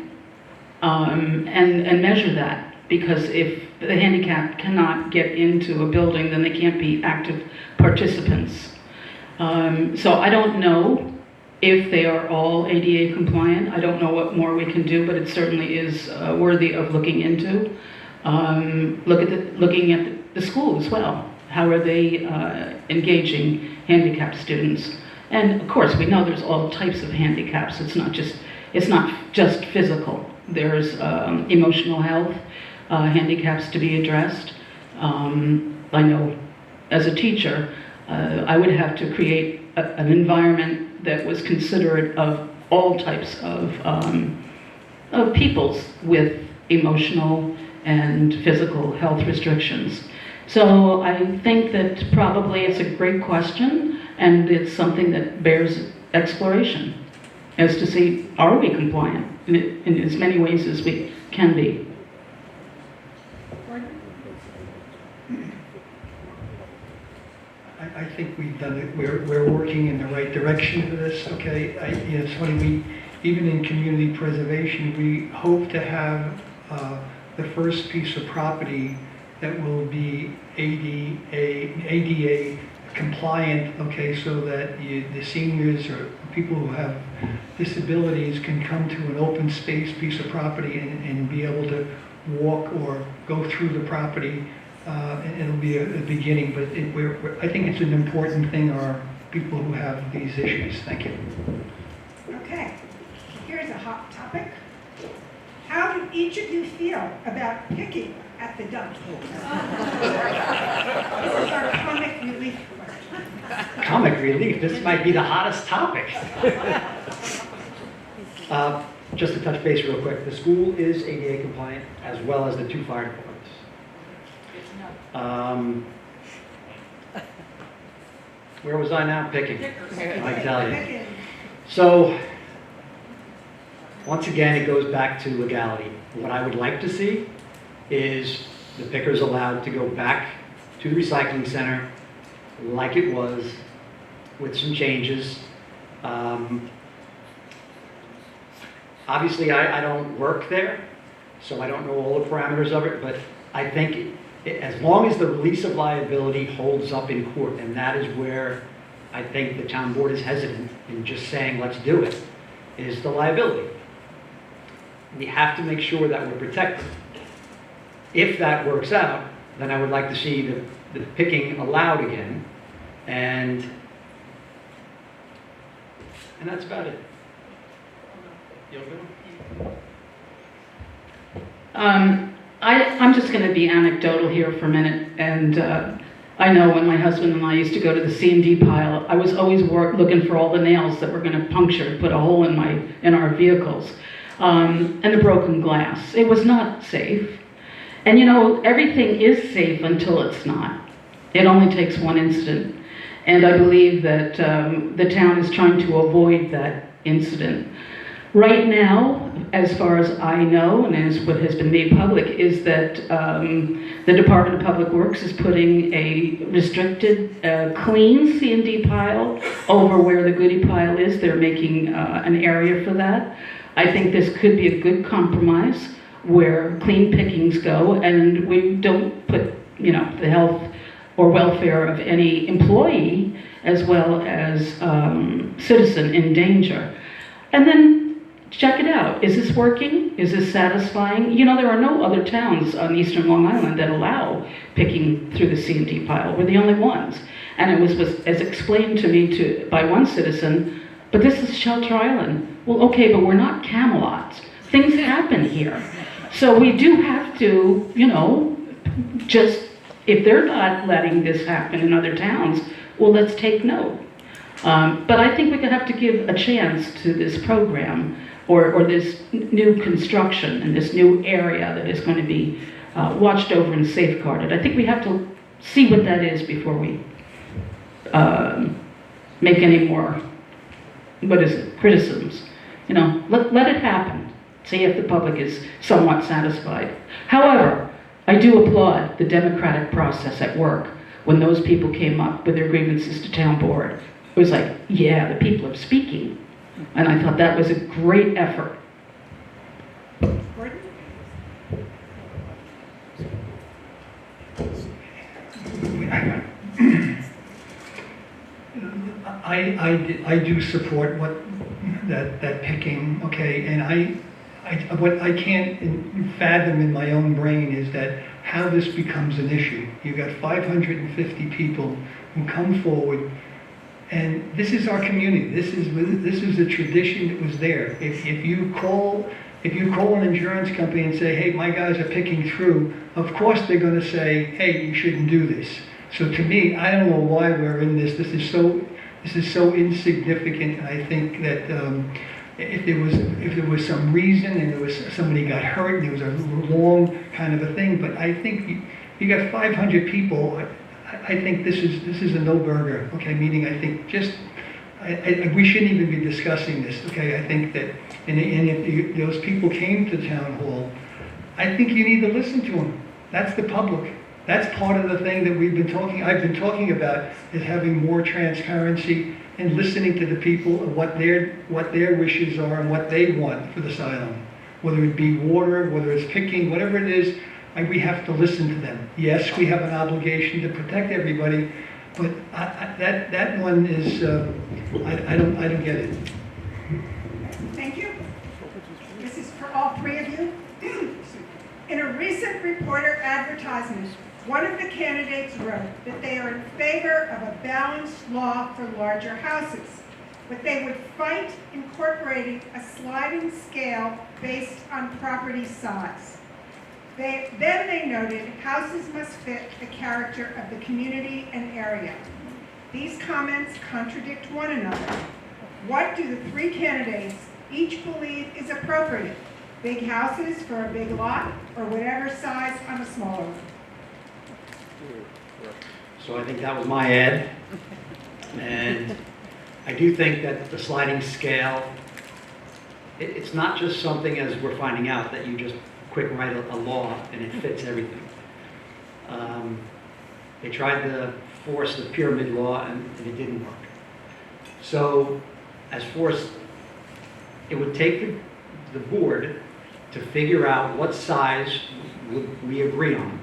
[SPEAKER 6] And measure that, because if the handicapped cannot get into a building, then they can't be active participants. So I don't know if they are all ADA compliant. I don't know what more we can do, but it certainly is worthy of looking into. Looking at the school as well. How are they engaging handicapped students? And of course, we know there's all types of handicaps. It's not just physical. There's emotional health handicaps to be addressed. I know, as a teacher, I would have to create an environment that was considerate of all types of peoples with emotional and physical health restrictions. So I think that probably it's a great question, and it's something that bears exploration as to see, are we compliant in as many ways as we can be.
[SPEAKER 4] I think we've done it. We're working in the right direction for this. Okay, it's funny. Even in community preservation, we hope to have the first piece of property that will be ADA compliant. Okay, so that the seniors or people who have disabilities can come to an open space piece of property and be able to walk or go through the property. And it'll be a beginning, but I think it's an important thing, are people who have these issues. Thank you. Okay,
[SPEAKER 3] Here's a hot topic. How do each of you feel about picking at the dump? This is our comic relief question.
[SPEAKER 5] Comic relief, this might be the hottest topic. Just to touch base real quick, the school is ADA compliant as well as the 2 fire departments. Where was I now? Picking. I tell you.
[SPEAKER 3] Picking.
[SPEAKER 5] So, once again, it goes back to legality. What I would like to see is the pickers allowed to go back to the recycling center like it was, with some changes. Obviously, I don't work there, so I don't know all the parameters of it, but I think as long as the release of liability holds up in court, and that is where I think the town board is hesitant in just saying, let's do it, is the liability. We have to make sure that we're protected. If that works out, then I would like to see the picking allowed again, and that's about it.
[SPEAKER 6] I'm just going to be anecdotal here for a minute, and I know when my husband and I used to go to the C&D pile, I was always looking for all the nails that were going to puncture, put a hole in our vehicles, and the broken glass. It was not safe. And you know, everything is safe until it's not. It only takes one incident. And I believe that the town is trying to avoid that incident. Right now, as far as I know, and as what has been made public, is that the Department of Public Works is putting a restricted, clean C&D pile over where the goodie pile is. They're making an area for that. I think this could be a good compromise where clean pickings go, and we don't put, you know, the health or welfare of any employee as well as citizen in danger. And then check it out. Is this working? Is this satisfying? You know, there are no other towns on eastern Long Island that allow picking through the C&D pile. We're the only ones. And it was as explained to me by one citizen, but this is Shelter Island. Well, okay, but we're not Camelot. Things happen here. So we do have to, you know, just, if they're not letting this happen in other towns, well, let's take note. But I think we're going to have to give a chance to this program or this new construction and this new area that is going to be watched over and safeguarded. I think we have to see what that is before we make any more, criticisms. You know, let it happen. See if the public is somewhat satisfied. However, I do applaud the democratic process at work when those people came up with their grievances to town board. It was like, yeah, the people are speaking. And I thought that was a great effort.
[SPEAKER 3] Gordon?
[SPEAKER 4] I do support that picking, okay, and what I can't fathom in my own brain is that how this becomes an issue. You've got 550 people who come forward, and this is our community. This is a tradition that was there. If you call an insurance company and say, hey, my guys are picking through, of course they're going to say, hey, you shouldn't do this. So to me, I don't know why we're in this. This is so insignificant, and I think that if there was some reason and there was somebody got hurt and there was a long kind of a thing, but I think you got 500 people. I think this is a no-burger. Okay, meaning I think we shouldn't even be discussing this. Okay, I think that and if those people came to town hall, I think you need to listen to them. That's the public. That's part of the thing that I've been talking about, is having more transparency and listening to the people and what their wishes are and what they want for this island. Whether it be water, whether it's picking, whatever it is, we have to listen to them. Yes, we have an obligation to protect everybody, but that one is, I don't get it.
[SPEAKER 3] Thank you. This is for all three of you. In a recent reporter advertisement, one of the candidates wrote that they are in favor of a balanced law for larger houses, but they would fight incorporating a sliding scale based on property size. Then they noted houses must fit the character of the community and area. These comments contradict one another. What do the three candidates each believe is appropriate? Big houses for a big lot, or whatever size on a smaller one?
[SPEAKER 5] So I think that was my ad. And I do think that the sliding scale, it's not just something, as we're finding out, that you just quick write a law and it fits everything. They tried to force the pyramid law and it didn't work. So as forced, it would take the board to figure out what size we agree on.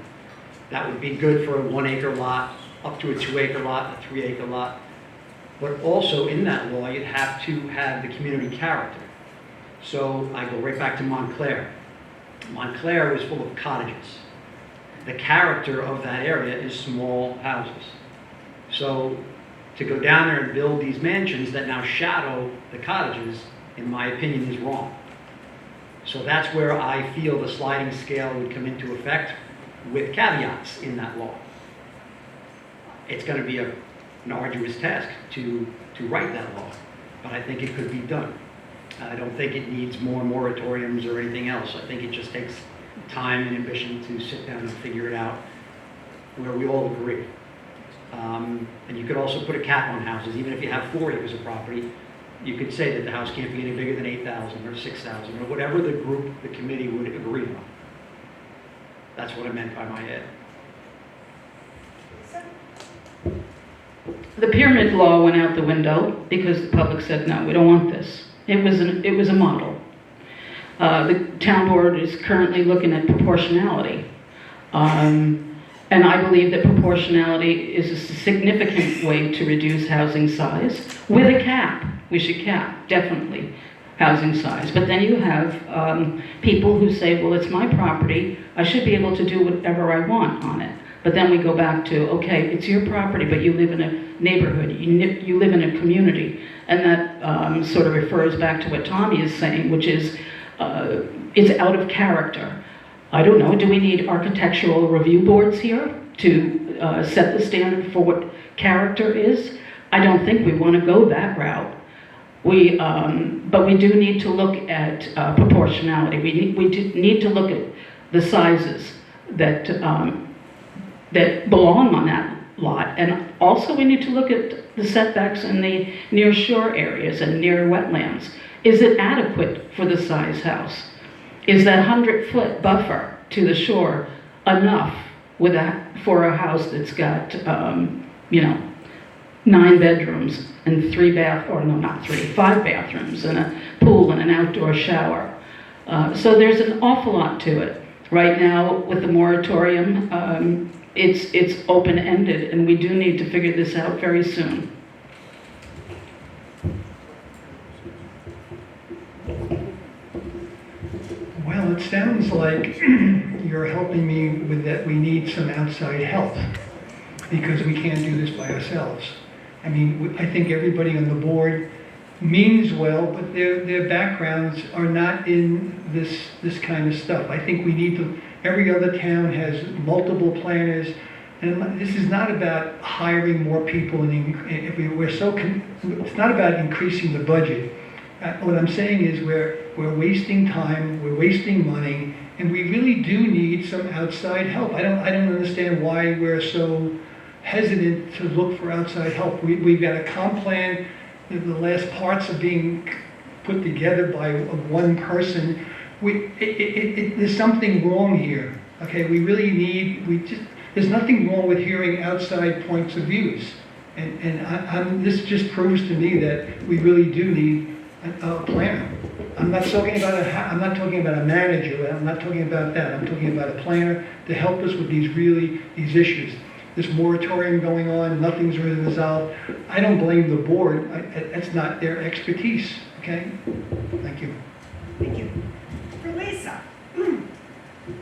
[SPEAKER 5] That would be good for a 1 acre lot, up to a 2 acre lot, a 3 acre lot. But also in that law, you'd have to have the community character. So I go right back to Montclair. Montclair was full of cottages. The character of that area is small houses. So to go down there and build these mansions that now shadow the cottages, in my opinion, is wrong. So that's where I feel the sliding scale would come into effect with caveats in that law. It's going to be an arduous task to write that law, but I think it could be done. I don't think it needs more moratoriums or anything else. I think it just takes time and ambition to sit down and figure it out where we all agree. And you could also put a cap on houses. Even if you have 4 acres of property, you could say that the house can't be any bigger than 8,000 or 6,000 or whatever the group, the committee would agree on. That's what I meant by my ad.
[SPEAKER 6] The pyramid law went out the window because the public said, no, we don't want this. It was a model. The town board is currently looking at proportionality. And I believe that proportionality is a significant way to reduce housing size with a cap. We should cap, definitely, housing size. But then you have people who say, well, it's my property. I should be able to do whatever I want on it. But then we go back to, okay, it's your property, but you live in a neighborhood, you live in a community. And that sort of refers back to what Tommy is saying, which is it's out of character. I don't know, do we need architectural review boards here to set the standard for what character is? I don't think we want to go that route. But we do need to look at proportionality. We need to look at the sizes that that belong on that lot. And also we need to look at the setbacks in the near shore areas and near wetlands. Is it adequate for the size house? Is that 100-foot buffer to the shore enough for a house that's got, 9 bedrooms and 5 bathrooms and a pool and an outdoor shower? So there's an awful lot to it. Right now, with the moratorium, it's open-ended, and we do need to figure this out very soon.
[SPEAKER 4] Well, it sounds like you're helping me with that we need some outside help because we can't do this by ourselves. I mean, I think everybody on the board means well, but their backgrounds are not in this kind of stuff. I think we need to, every other town has multiple planners, and this is not about hiring more people, it's not about increasing the budget. What I'm saying is we're wasting time, we're wasting money, and we really do need some outside help. I don't understand why we're so hesitant to look for outside help. We've got a comp plan. The last parts are being put together by one person. There's something wrong here. Okay, there's nothing wrong with hearing outside points of views. And this just proves to me that we really do need a planner. I'm not talking about a manager. I'm not talking about that. I'm talking about a planner to help us with these issues. This moratorium going on, nothing's really resolved. I don't blame the board. That's not their expertise. Okay? Thank you.
[SPEAKER 3] Thank you. For Lisa,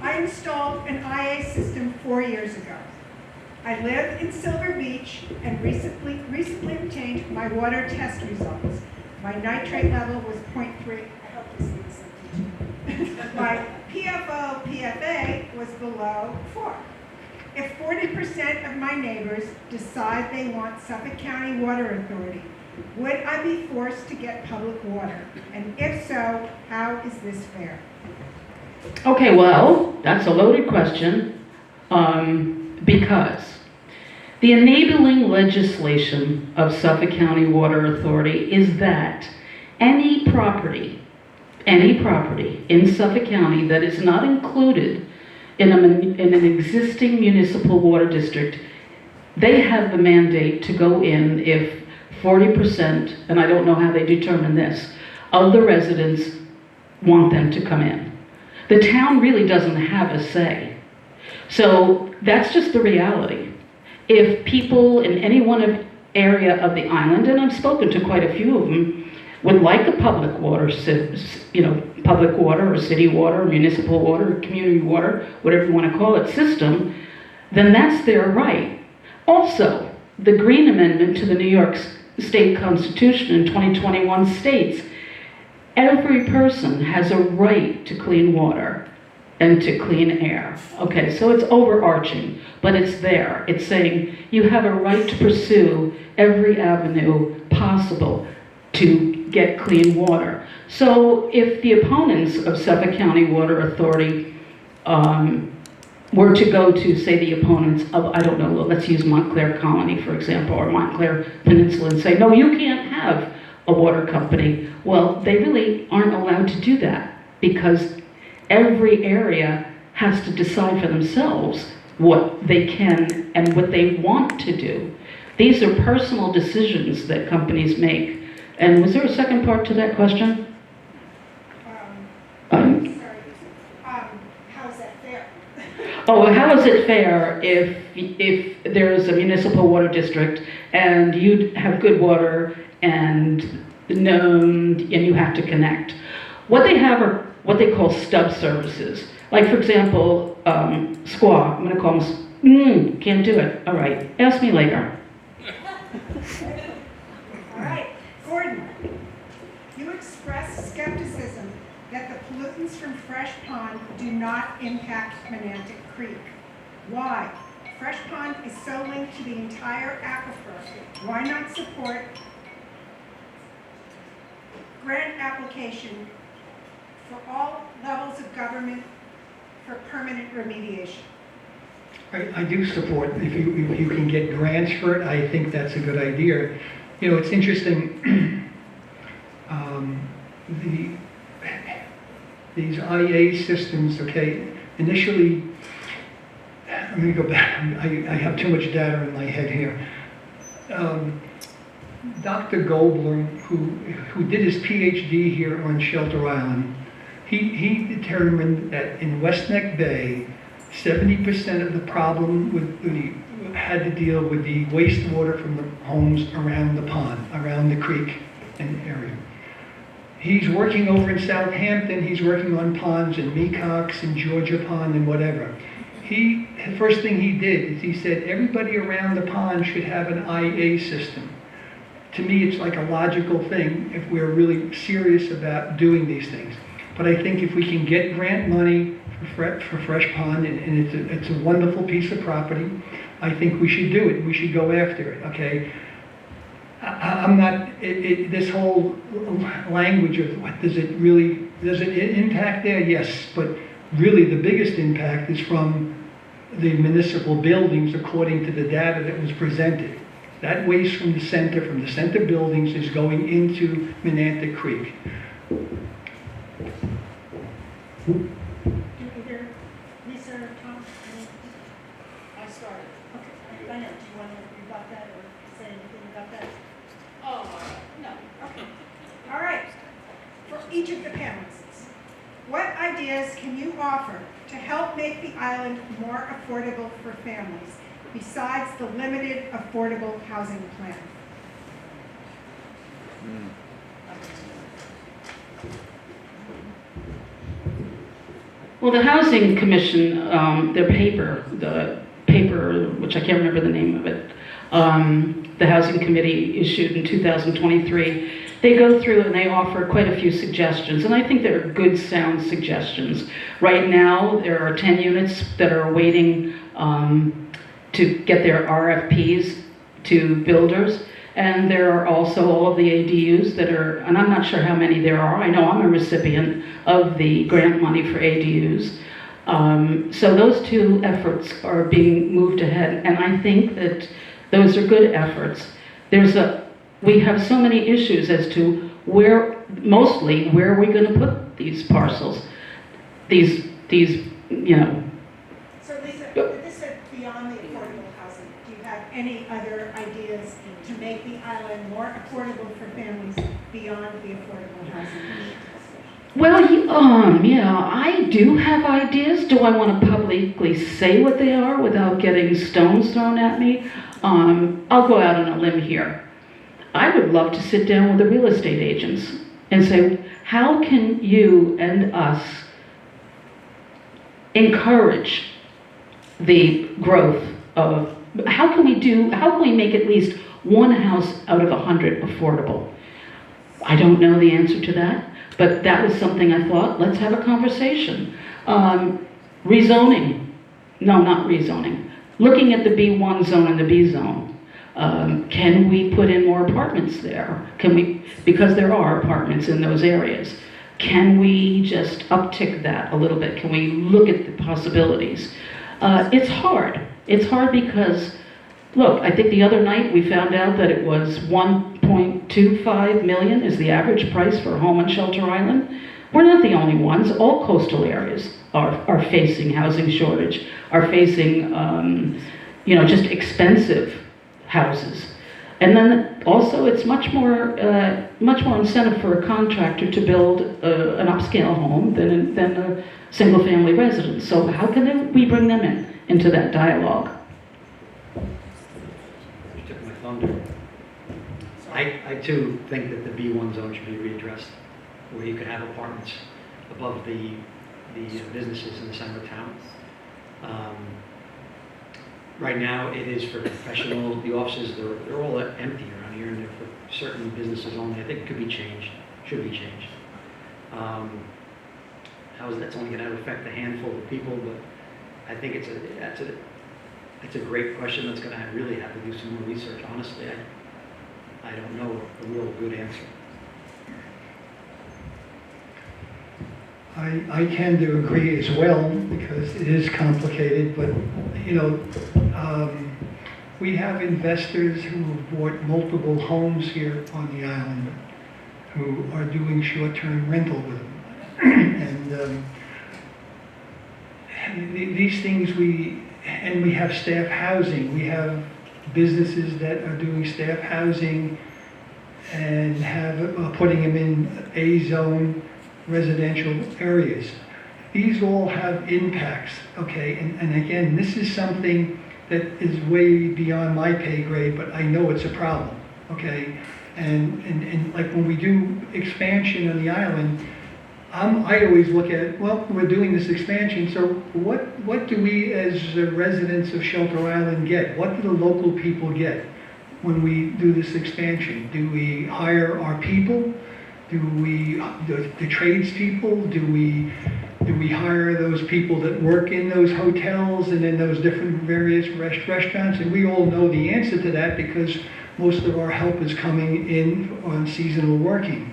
[SPEAKER 3] I installed an IA system 4 years ago. I live in Silver Beach and recently obtained my water test results. My nitrate level was 0.3. I hope this means something to you. My PFO/PFA was below 4. If 40% of my neighbors decide they want Suffolk County Water Authority, would I be forced to get public water? And if so, how is this fair?
[SPEAKER 6] Okay, well, that's a loaded question, because the enabling legislation of Suffolk County Water Authority is that any property in Suffolk County that is not included in an existing municipal water district, they have the mandate to go in if 40%, and I don't know how they determine this, of the residents want them to come in. The town really doesn't have a say. So that's just the reality. If people in any one of area of the island, and I've spoken to quite a few of them, would like a public water, public water or city water, or municipal water, or community water, whatever you want to call it, system, then that's their right. Also, the Green Amendment to the New York State Constitution in 2021 states, every person has a right to clean water and to clean air. Okay, so it's overarching, but it's there. It's saying you have a right to pursue every avenue possible to get clean water. So if the opponents of Suffolk County Water Authority were to go to, say, the opponents of, I don't know, let's use Montclair Colony, for example, or Montclair Peninsula, and say, no, you can't have a water company. Well, they really aren't allowed to do that, because every area has to decide for themselves what they can and what they want to do. These are personal decisions that companies make. And was there a second part to that question?
[SPEAKER 7] Sorry. How is that fair?
[SPEAKER 6] Oh, how is it fair if there's a municipal water district and you have good water and you have to connect? What they have are what they call stub services. Like, for example, Squaw, I'm going to call them, can't do it. All right, ask me later.
[SPEAKER 3] All right, Gordon, you expressed skepticism that the pollutants from Fresh Pond do not impact Menantic Creek. Why? Fresh Pond is so linked to the entire aquifer. Why not support grant application for all levels of government for permanent remediation?
[SPEAKER 4] I do support, if you can get grants for it, I think that's a good idea. You know, it's interesting, these IA systems, okay, initially, I'm going to go back, I have too much data in my head here. Dr. Goldblum, who did his PhD here on Shelter Island, he determined that in West Neck Bay, 70% of the problem had to deal with the wastewater from the homes around the pond, around the creek and area. He's working over in Southampton, he's working on ponds in Mecox and Georgia Pond and whatever. The first thing he did is he said everybody around the pond should have an IA system. To me, it's like a logical thing if we're really serious about doing these things. But I think if we can get grant money for Fresh Pond, and it's a wonderful piece of property, I think we should do it. We should go after it, okay? I'm not, this whole language of what does it impact there? Yes, but really the biggest impact is from the municipal buildings according to the data that was presented. That waste from the center buildings is going into Menantic Creek.
[SPEAKER 7] Do either Lisa or Tom? I started. Okay. I know. Do you want to rebut that or say anything about that?
[SPEAKER 3] Oh, no. Okay. All right. For each of the panelists, what ideas can you offer to help make the island more affordable for families, besides the limited affordable housing plan?
[SPEAKER 6] Well, the Housing Commission, the paper, which I can't remember the name of it, the Housing Committee issued in 2023, they go through and they offer quite a few suggestions, and I think they're good, sound suggestions. Right now, there are 10 units that are waiting to get their RFPs to builders, and there are also all of the ADUs that are, and I'm not sure how many there are. I know I'm a recipient of the grant money for ADUs. So those two efforts are being moved ahead, and I think that those are good efforts. We have so many issues as to where are we going to put these parcels, these, you know.
[SPEAKER 3] So Lisa, this is beyond the affordable housing. Do you have any other ideas to make the island more affordable for families beyond the affordable housing?
[SPEAKER 6] Well, yeah, I do have ideas. Do I want to publicly say what they are without getting stones thrown at me? I'll go out on a limb here. I would love to sit down with the real estate agents and say, how can you and us encourage the growth of, how can we make at least one house out of 100 affordable? I don't know the answer to that, but that was something I thought, let's have a conversation. Rezoning, no, not rezoning. Looking at the B1 zone and the B zone. Can we put in more apartments there? Can we, because there are apartments in those areas, can we just uptick that a little bit? Can we look at the possibilities? It's hard. It's hard because, look, I think the other night we found out that it was 1.25 million is the average price for a home on Shelter Island. We're not the only ones. All coastal areas are facing housing shortage, are facing, just expensive houses. And then also it's much more incentive for a contractor to build an upscale home than a single family residence. So how can we bring them into that dialogue?
[SPEAKER 5] You took my thunder. I too think that the B1 zone should be readdressed, where you could have apartments above the businesses in the center of town. Right now, it is for professional, the offices, they're all empty around here, and they're for certain businesses only. I think it could be changed, should be changed. That's only going to affect a handful of people, but I think it's a great question that's going to really have to do some more research. Honestly, I don't know a real good answer.
[SPEAKER 4] I tend to agree as well, because it is complicated, but, we have investors who have bought multiple homes here on the island who are doing short-term rental with them. And these things we have staff housing. We have businesses that are doing staff housing and have putting them in A-zone residential areas. These all have impacts, okay? And again, this is something that is way beyond my pay grade, but I know it's a problem, okay? And like when we do expansion on the island, I always look at, well, we're doing this expansion, so what do we as residents of Shelter Island get? What do the local people get when we do this expansion? Do we hire our people? The tradespeople? Do we hire those people that work in those hotels and in those different various restaurants? And we all know the answer to that because most of our help is coming in on seasonal working.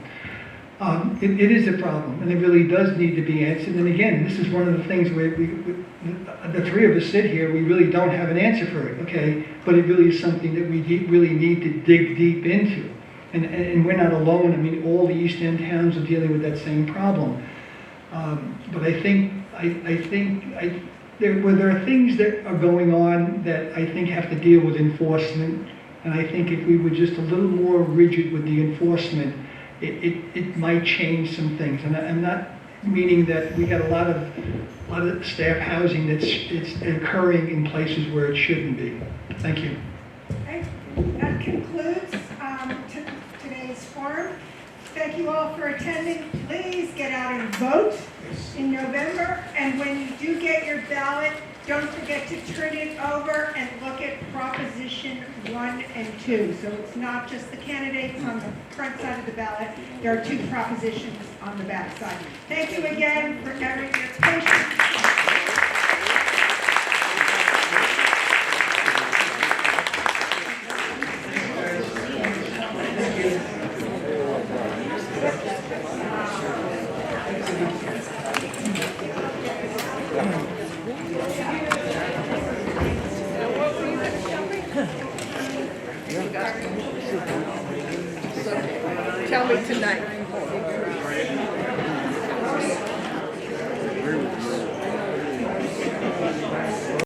[SPEAKER 4] It is a problem, and it really does need to be answered. And again, this is one of the things where the three of us sit here, we really don't have an answer for it, okay? But it really is something that we really need to dig deep into. And we're not alone. I mean, all the East End towns are dealing with that same problem. But I think there are things that are going on that I think have to deal with enforcement. And I think if we were just a little more rigid with the enforcement, it might change some things. And I'm not meaning that we got a lot of staff housing it's occurring in places where it shouldn't be. Thank you.
[SPEAKER 3] Okay, that concludes today's forum. Thank you all for attending. Please get out and vote in November. And when you do get your ballot, don't forget to turn it over and look at Proposition 1 and 2. So it's not just the candidates on the front side of the ballot. There are 2 propositions on the back side. Thank you again for your patience.
[SPEAKER 2] Tell me tonight.